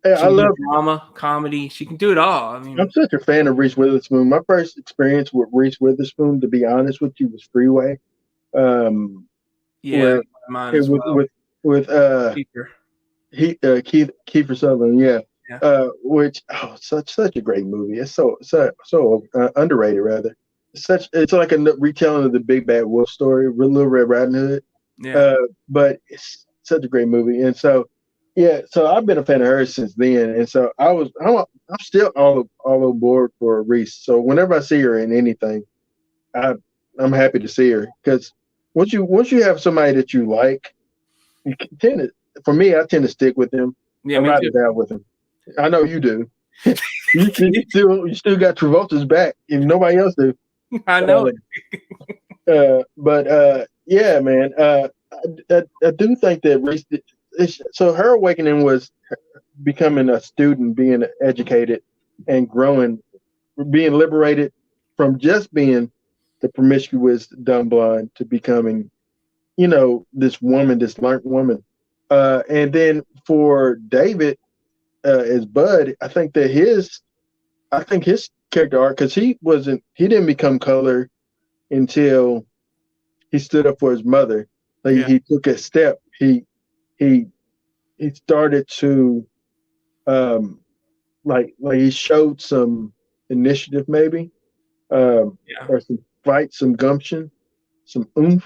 B: She
A: I
B: can do
A: love.
B: drama, comedy. She can do it all. I
A: I'm
B: mean,
A: such a fan of Reese Witherspoon. My first experience with Reese Witherspoon, to be honest with you, was Freeway. Um,
B: yeah,
A: where
B: mine
A: it
B: as
A: with
B: well. Teacher.
A: Kiefer Sutherland, yeah.
B: Yeah,
A: Which such a great movie. It's so underrated rather. It's like a retelling of the Big Bad Wolf story, Little Red Riding Hood.
B: yeah,
A: Uh, but it's such a great movie, and so yeah. So I've been a fan of hers since then, and so I'm still all on board for Reese. So whenever I see her in anything, I I'm happy to see her because once you have somebody that you like, you tend to. For me, I tend to stick with them.
B: yeah.
A: I
B: Me
A: ride
B: too.
A: it out with them. I know you do. You still got Travolta's back if nobody else do.
B: I know it.
A: But yeah, man. I do think that Reese. So her awakening was becoming a student, being educated, and growing, being liberated from just being the promiscuous dumb blonde to becoming, this woman, this learned woman. And then for David as Bud, I think his character arc, because he didn't become color until he stood up for his mother. Like
B: Yeah.
A: he took a step. He he started to um like he showed some initiative maybe,
B: Yeah.
A: or some fight, some gumption, some oomph,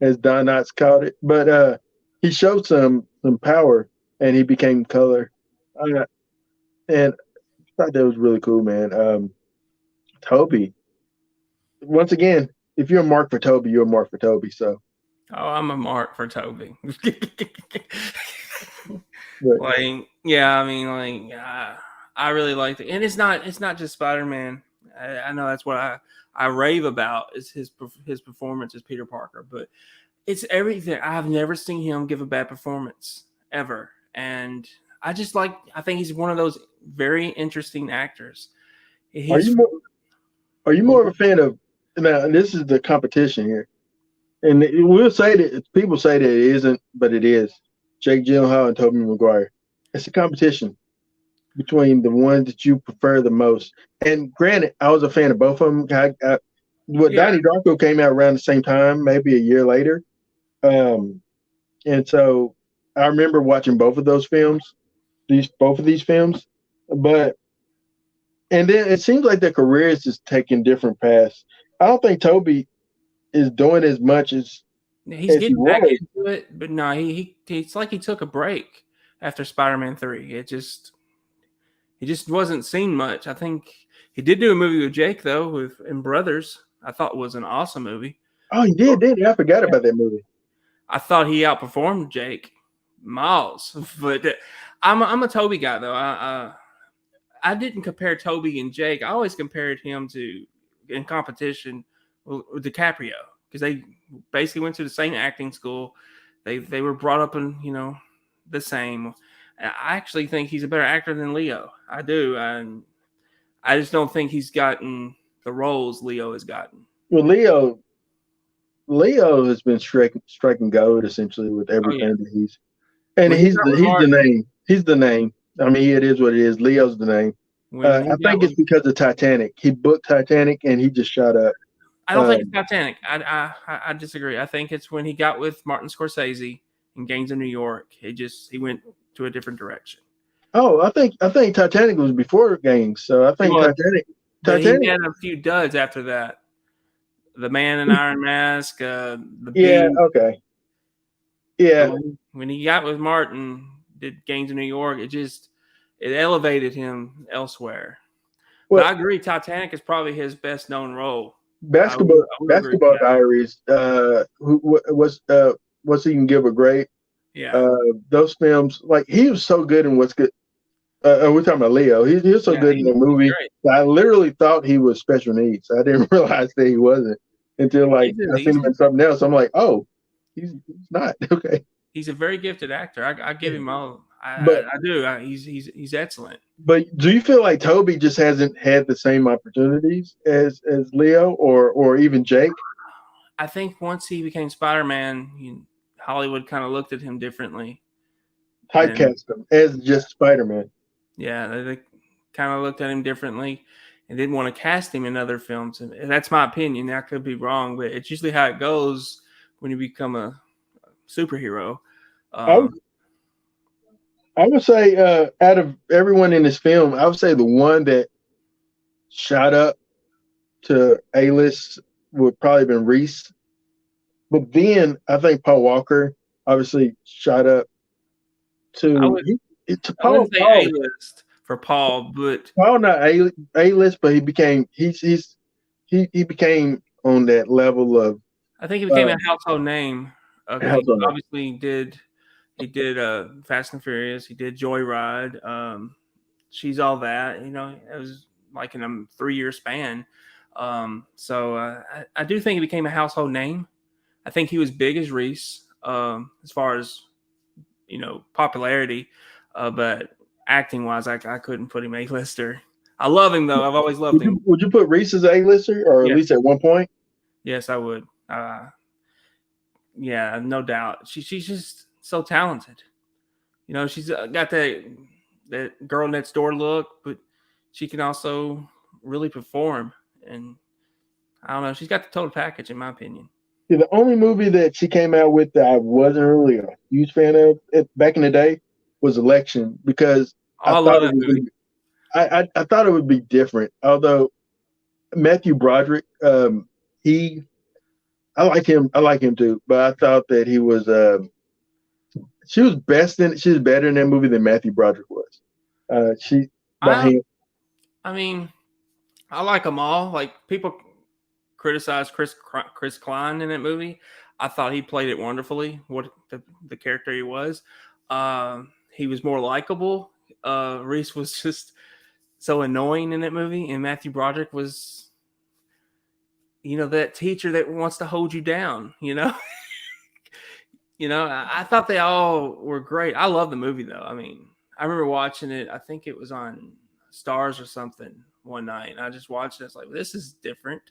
A: as Don Knotts called it. But he showed some power, and he became color. And I thought that was really cool, man. Toby, once again, if you're a mark for Toby, you're a mark for Toby. So,
B: Oh, I'm a mark for Toby.
A: but,
B: Like, yeah, I mean, like, I really liked it, and it's not just Spider-Man. I know that's what I rave about is his performance as Peter Parker, but it's everything. I've never seen him give a bad performance ever, and I think he's one of those very interesting actors.
A: are
B: He's
A: you more are you more of a fan of now? This is the competition here, and we'll say that people say that it isn't, but it is. Jake Gyllenhaal and Tobey Maguire. It's a competition between the ones that you prefer the most. And granted, I was a fan of both of them.
B: yeah,
A: Donnie Darko came out around the same time, maybe a year later. And so I remember watching both of those films, both of these films. But and then it seems like their careers is taking different paths. I don't think Toby is doing as much
B: he's
A: as he
B: getting back
A: was.
B: into it, but no, it's like he took a break after Spider-Man 3. He just wasn't seen much. I think he did do a movie with Jake though, with and Brothers. I thought was an awesome movie.
A: Oh, he did, didn't he? I forgot about that movie.
B: I thought he outperformed Jake miles, but I'm a Toby guy though. I didn't compare Toby and Jake. I always compared him to in competition with DiCaprio because they basically went to the same acting school. They were brought up in the same. I actually think he's a better actor than Leo. I do, and I just don't think he's gotten the roles Leo has gotten.
A: Well, Leo has been striking gold essentially with
B: Oh yeah,
A: everything that and
B: when he got with
A: he's the
B: Martin,
A: name. He's the name. I mean, it is what it is. Leo's the name.
B: when he
A: I
B: got
A: think it's
B: with
A: because of Titanic. He booked Titanic and he just shot up.
B: I don't think it's
A: Um,
B: Titanic. I disagree. I think it's when he got with Martin Scorsese in Gangs of New York. He went to a different direction.
A: oh, I think Titanic was before Gangs, so I
B: It
A: think
B: was, but he
A: Titanic.
B: had a few duds after that. The Man in Iron Mask, the
A: Yeah,
B: Beat.
A: okay,
B: But
A: yeah.
B: when he got with Martin, did Gangs of New York, it elevated him elsewhere. But
A: Well,
B: I agree, Titanic is probably his best known role. I would agree with
A: basketball
B: that.
A: diaries. What's even give a great.
B: Yeah,
A: Those films, like he was so good in What's Good. We're talking about Leo. He was so
B: yeah,
A: good in the
B: he's
A: movie
B: great.
A: that I literally thought he was special needs. I didn't realize that he wasn't until like I seen him in something else. I'm like, oh, he's not okay.
B: He's a very gifted actor. I give him all.
A: But
B: I do. He's excellent.
A: do you feel like Toby just hasn't had the same opportunities as Leo or even Jake?
B: I think once he became Spider Man, Hollywood kind of looked at him differently, and
A: Typecast him as just Spider Man.
B: yeah, they kind of looked at him differently and didn't want to cast him in other films. And that's my opinion. I could be wrong, but it's usually how it goes when you become a superhero.
A: I would,
B: Um,
A: I would say out of everyone in this film, I would say the one that shot up to A list would probably been Reese. But then I think Paul Walker obviously shot up
B: I
A: to
B: would
A: to
B: I
A: Paul
B: wouldn't say A
A: Paul
B: list for Paul, but
A: Paul not A list, but he became he became on that level of
B: I think he became a
A: um,
B: household name because he
A: household name.
B: obviously did Fast and Furious, he did Joyride, She's All That. It was like in a 3-year span. So I do think he became a household name. I think he was big as Reese as far as popularity, but acting wise, I couldn't put him A lister. I love him though. I've always loved him.
A: Would you put Reese as A-lister, or at
B: Yes.
A: least at one point?
B: Yes, I would. Yeah, no doubt. She's just so talented. You know, she's got that girl next door look, but she can also really perform. And I don't know, she's got the total package, in my opinion.
A: Yeah, the only movie that she came out with that I wasn't really a huge fan of back in the day was Election, because
B: Oh, I love that movie.
A: I thought it would be different. Although Matthew Broderick, I like him. I like him too. But I thought that she was better in that movie than Matthew Broderick was.
B: I mean, I like them all. Like, people criticize Chris Klein in that movie. I thought he played it wonderfully. What the character he was. He was more likable. Reese was just so annoying in that movie, and Matthew Broderick was, that teacher that wants to hold you down. I thought they all were great. I love the movie though. I mean, I remember watching it. I think it was on Stars or something one night, and I just watched it. It's like, this is different.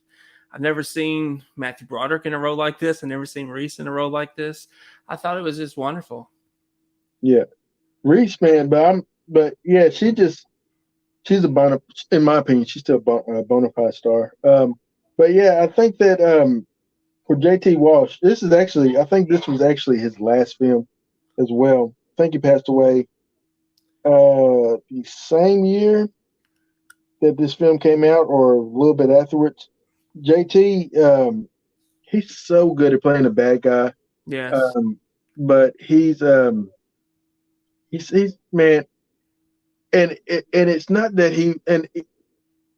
B: I've never seen Matthew Broderick in a role like this. I've never seen Reese in a role like this. I thought it was just wonderful.
A: Yeah, Reese, man, but yeah, she's in my opinion, she's still a bona fide star. But yeah, I think that for JT Walsh, I think this was actually his last film as well. I think he passed away the same year that this film came out, or a little bit afterwards. JT, he's so good at playing a bad guy.
B: Yes.
A: But he's man, and it's not that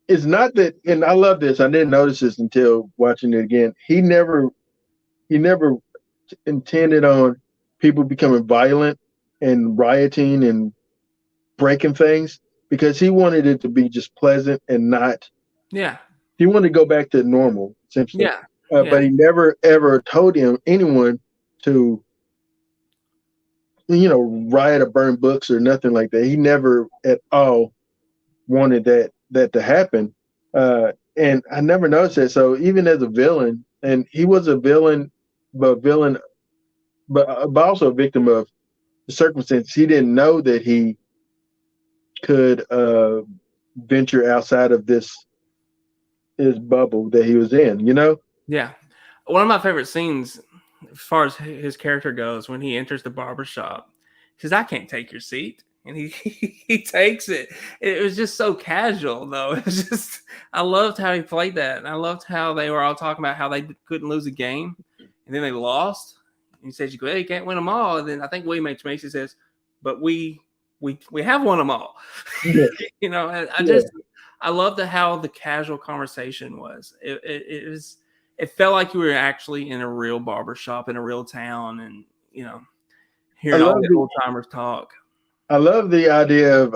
A: it's not that, and I love this. I didn't notice this until watching it again. He never intended on people becoming violent and rioting and breaking things, because he wanted it to be just pleasant and not.
B: Yeah.
A: He wanted to go back to normal, essentially.
B: Yeah.
A: But he never ever told anyone to, riot or burn books or nothing like that. He never at all wanted that to happen. And I never noticed that. So even as a villain, and he was a villain, but also a victim of the circumstances. He didn't know that he could venture outside of his bubble that he was in,
B: Yeah. One of my favorite scenes, as far as his character goes, when he enters the barbershop, he says, "I can't take your seat." And he takes it. It was just so casual, though. It was just, I loved how he played that. And I loved how they were all talking about how they couldn't lose a game. And then they lost. And he says, "You can't win them all." And then I think William H. Macy says, "But we have won them all."
A: Yeah.
B: I loved how the casual conversation was. It felt like you were actually in a real barbershop in a real town, and hearing all the old timers talk.
A: I love the idea of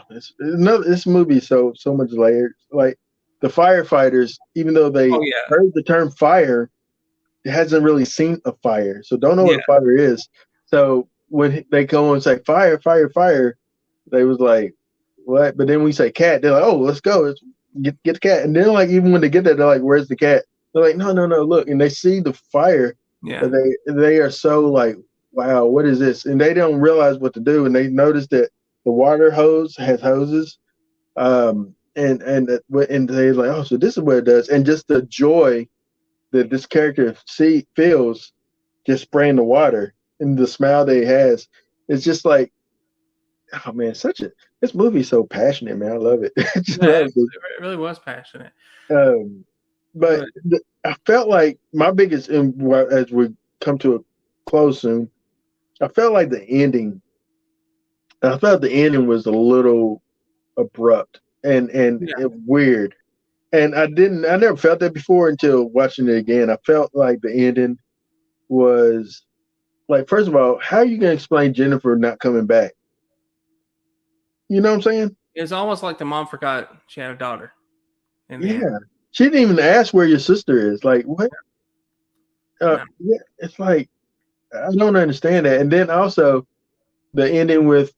A: this movie is so much layered. Like the firefighters, even though they heard the term fire, it hasn't really seen a fire, so don't know what a fire is. So when they go and say fire, fire, fire, they was like, what? But then when we say cat, they're like, oh, let's go. Let's get the cat. And then, like, even when they get there, they're like, where's the cat? They're like, no, look. And they see the fire.
B: Yeah.
A: But they are so like, wow, what is this? And they don't realize what to do. And they notice that the water hose has hoses. And they're like, oh, so this is what it does. And just the joy that this character feels just spraying the water, and the smile that he has, it's just like, oh man, this movie's so passionate, man. I love it.
B: It really was passionate.
A: But I felt like my biggest, as we come to a close soon, I felt the ending was a little abrupt and weird. And I never felt that before until watching it again. I felt like the ending was like, first of all, how are you going to explain Jennifer not coming back? You know what I'm saying?
B: It's almost like the mom forgot she had a daughter.
A: She didn't even ask where your sister is. Like, what? It's like, I don't understand that. And then also the ending with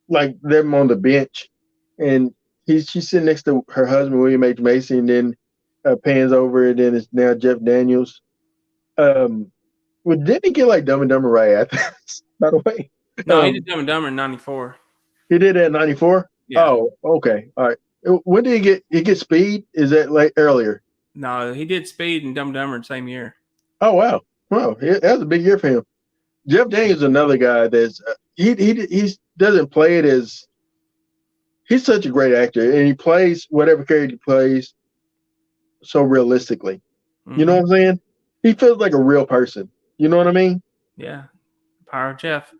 A: like them on the bench and she's sitting next to her husband William H Macy, and then pans over, and then it's now Jeff Daniels. Um, well, didn't he get like Dumb and Dumber right after this, by the way?
B: No, he did Dumb and Dumber in '94.
A: He did that in '94.
B: Yeah.
A: Oh, okay, all right. When did he get? He get Speed? Is that like earlier?
B: No, he did Speed and Dumb and Dumber in the same year.
A: Oh wow, wow, that was a big year for him. Jeff Daniels is another guy that's he doesn't play it as he's such a great actor, and he plays whatever character he plays so realistically. You know what I'm saying? He feels like a real person. You know what I mean?
B: Yeah. Power of Jeff.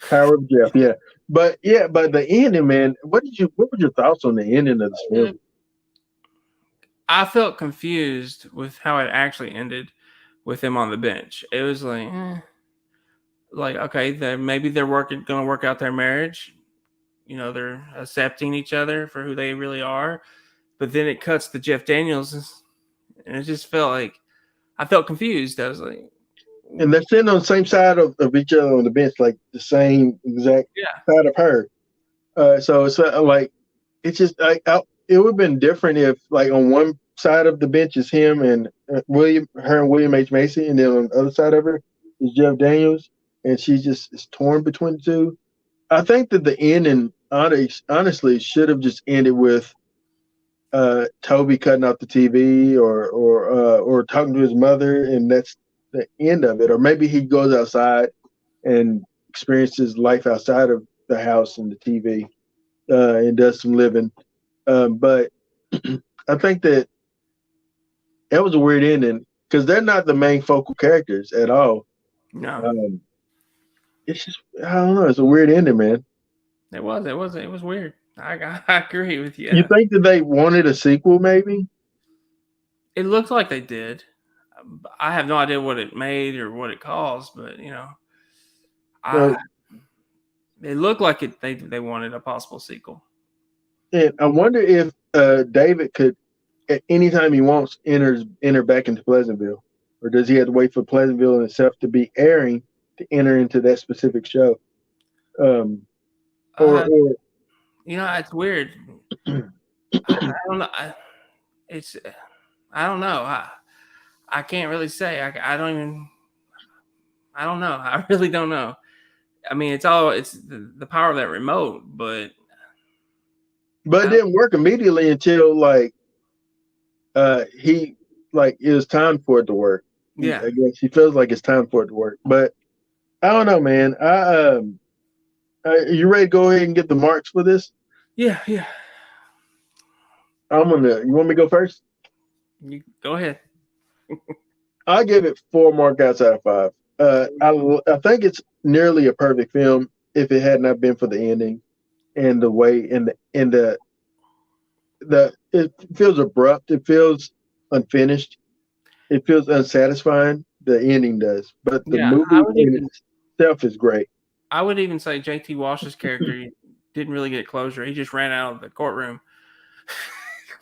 A: Power of Jeff, yeah. But the ending, man, what were your thoughts on the ending of this film?
B: I felt confused with how it actually ended with him on the bench. It was like okay, maybe they're going to work out their marriage. You know, they're accepting each other for who they really are. But then it cuts to Jeff Daniels, and it just felt like I felt confused. I was like,
A: and they're sitting on the same side of each other on the bench, like the same exact side of her. So it's like it's just it would have been different if like on one side of the bench is him and her and William H Macy, and then on the other side of her is Jeff Daniels, and she just is torn between the two. I think that the ending honestly should have just ended with Toby cutting off the TV or talking to his mother, and that's the end of it. Or maybe he goes outside and experiences life outside of the house and the TV and does some living. But I think that was a weird ending because they're not the main focal characters at all.
B: No,
A: it's just I don't know. It's a weird ending, man.
B: It was weird. I agree with you.
A: You think that they wanted a sequel, maybe?
B: It looked like they did. I have no idea what it made or what it caused, but you know, it looked like it. They wanted a possible sequel.
A: And I wonder if David could, at any time he wants, enter back into Pleasantville, or does he have to wait for Pleasantville in itself to be airing to enter into that specific show? Or
B: you know, it's weird. I don't know. I don't know. I can't really say. I don't even. I don't know. I really don't know. I mean, it's the power of that remote, but
A: it didn't work immediately until like he like it was time for it to work.
B: Yeah,
A: I guess he feels like it's time for it to work, but I don't know, man. Are you ready to go ahead and get the marks for this?
B: Yeah.
A: You want me to go first?
B: You go ahead.
A: I give it 4 markouts out of 5. I think it's nearly a perfect film if it had not been for the ending and the way and the it feels abrupt. It feels unfinished. It feels unsatisfying. The ending does, but the movie in itself is great.
B: I would even say J.T. Walsh's character didn't really get closure. He just ran out of the courtroom.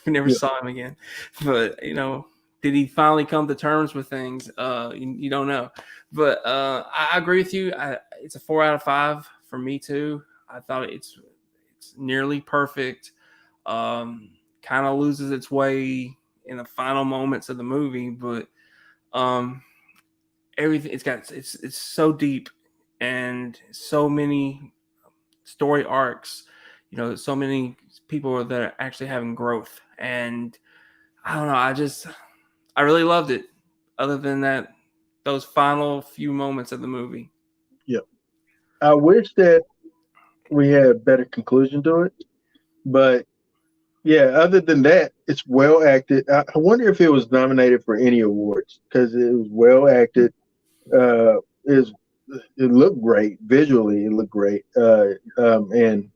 B: We never saw him again. But you know, did he finally come to terms with things? You don't know. But I agree with you. It's a 4 out of 5 for me too. I thought it's nearly perfect. Kind of loses its way in the final moments of the movie, but everything it's so deep and so many story arcs. You know, so many people that are actually having growth, and I don't know. I really loved it. Other than that, those final few moments of the movie.
A: Yeah, I wish that we had a better conclusion to it, but yeah. Other than that, it's well acted. I wonder if it was nominated for any awards because it was well acted. It looked great visually. It looked great, and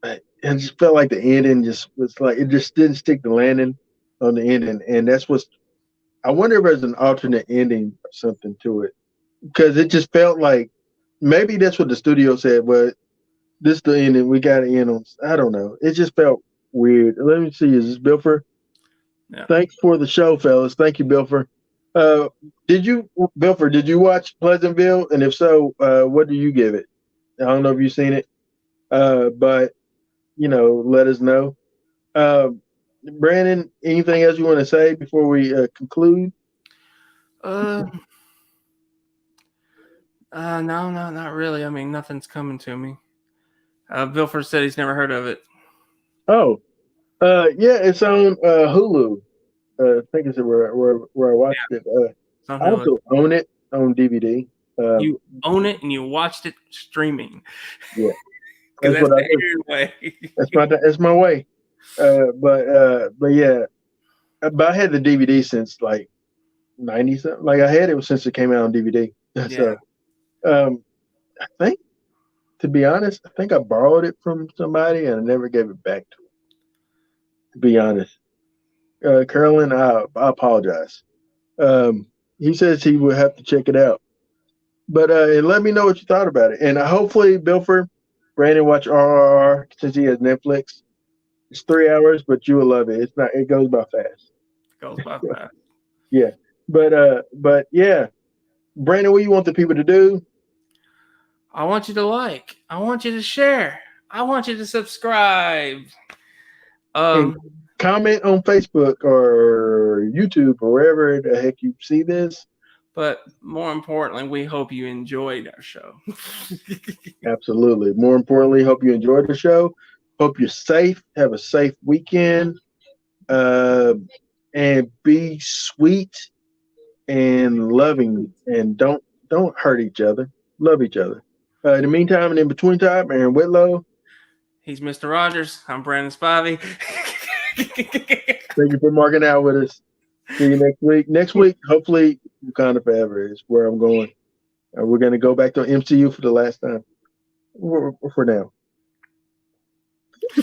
A: I just felt like the ending just was like it just didn't stick the landing on the ending, and that's what's. I wonder if there's an alternate ending or something to it because it just felt like maybe that's what the studio said, but this is the ending. We got to end on. I don't know. It just felt weird. Let me see. Is this Bilfer?
B: Yeah.
A: Thanks for the show, fellas. Thank you, Bilfer. Did you watch Pleasantville? And if so, what do you give it? I don't know if you've seen it, but let us know. Uh, Brandon, anything else you want to say before we conclude?
B: Uh, no, not really. I mean, nothing's coming to me. Vilford said he's never heard of it.
A: Oh, yeah, it's on Hulu. I think it's where I watched it.
B: It's on
A: I
B: Hulu.
A: also own it on DVD.
B: You own it and you watched it streaming
A: Yeah,
B: because
A: that's
B: that's
A: what I
B: the
A: do.
B: Aaron way.
A: That's my way. But yeah, but I had the DVD since like 90 something. Like I had it since it came out on DVD.
B: Yeah,
A: So I think, to be honest, I think I borrowed it from somebody and I never gave it back to be honest. Carolyn, I apologize. Um, he says he will have to check it out. But and let me know what you thought about it. And hopefully, Bilford, Brandon, watch RRR since he has Netflix. It's 3 hours, but you will love it. It's not. It goes by fast.
B: it goes by fast.
A: Yeah. But yeah, Brandon, what you want the people to do?
B: I want you to like. I want you to share. I want you to subscribe.
A: And comment on Facebook or YouTube or wherever the heck you see this.
B: But more importantly, we hope you enjoyed our show.
A: Absolutely. More importantly, hope you enjoyed the show. Hope you're safe. Have a safe weekend. And be sweet and loving, and don't hurt each other. Love each other. In the meantime and in between time, Aaron Whitlow.
B: He's Mr. Rogers. I'm Brandon Spivey.
A: Thank you for marking out with us. See you next week. Next week, hopefully, Wakanda Forever is where I'm going. We're going to go back to MCU for the last time for now.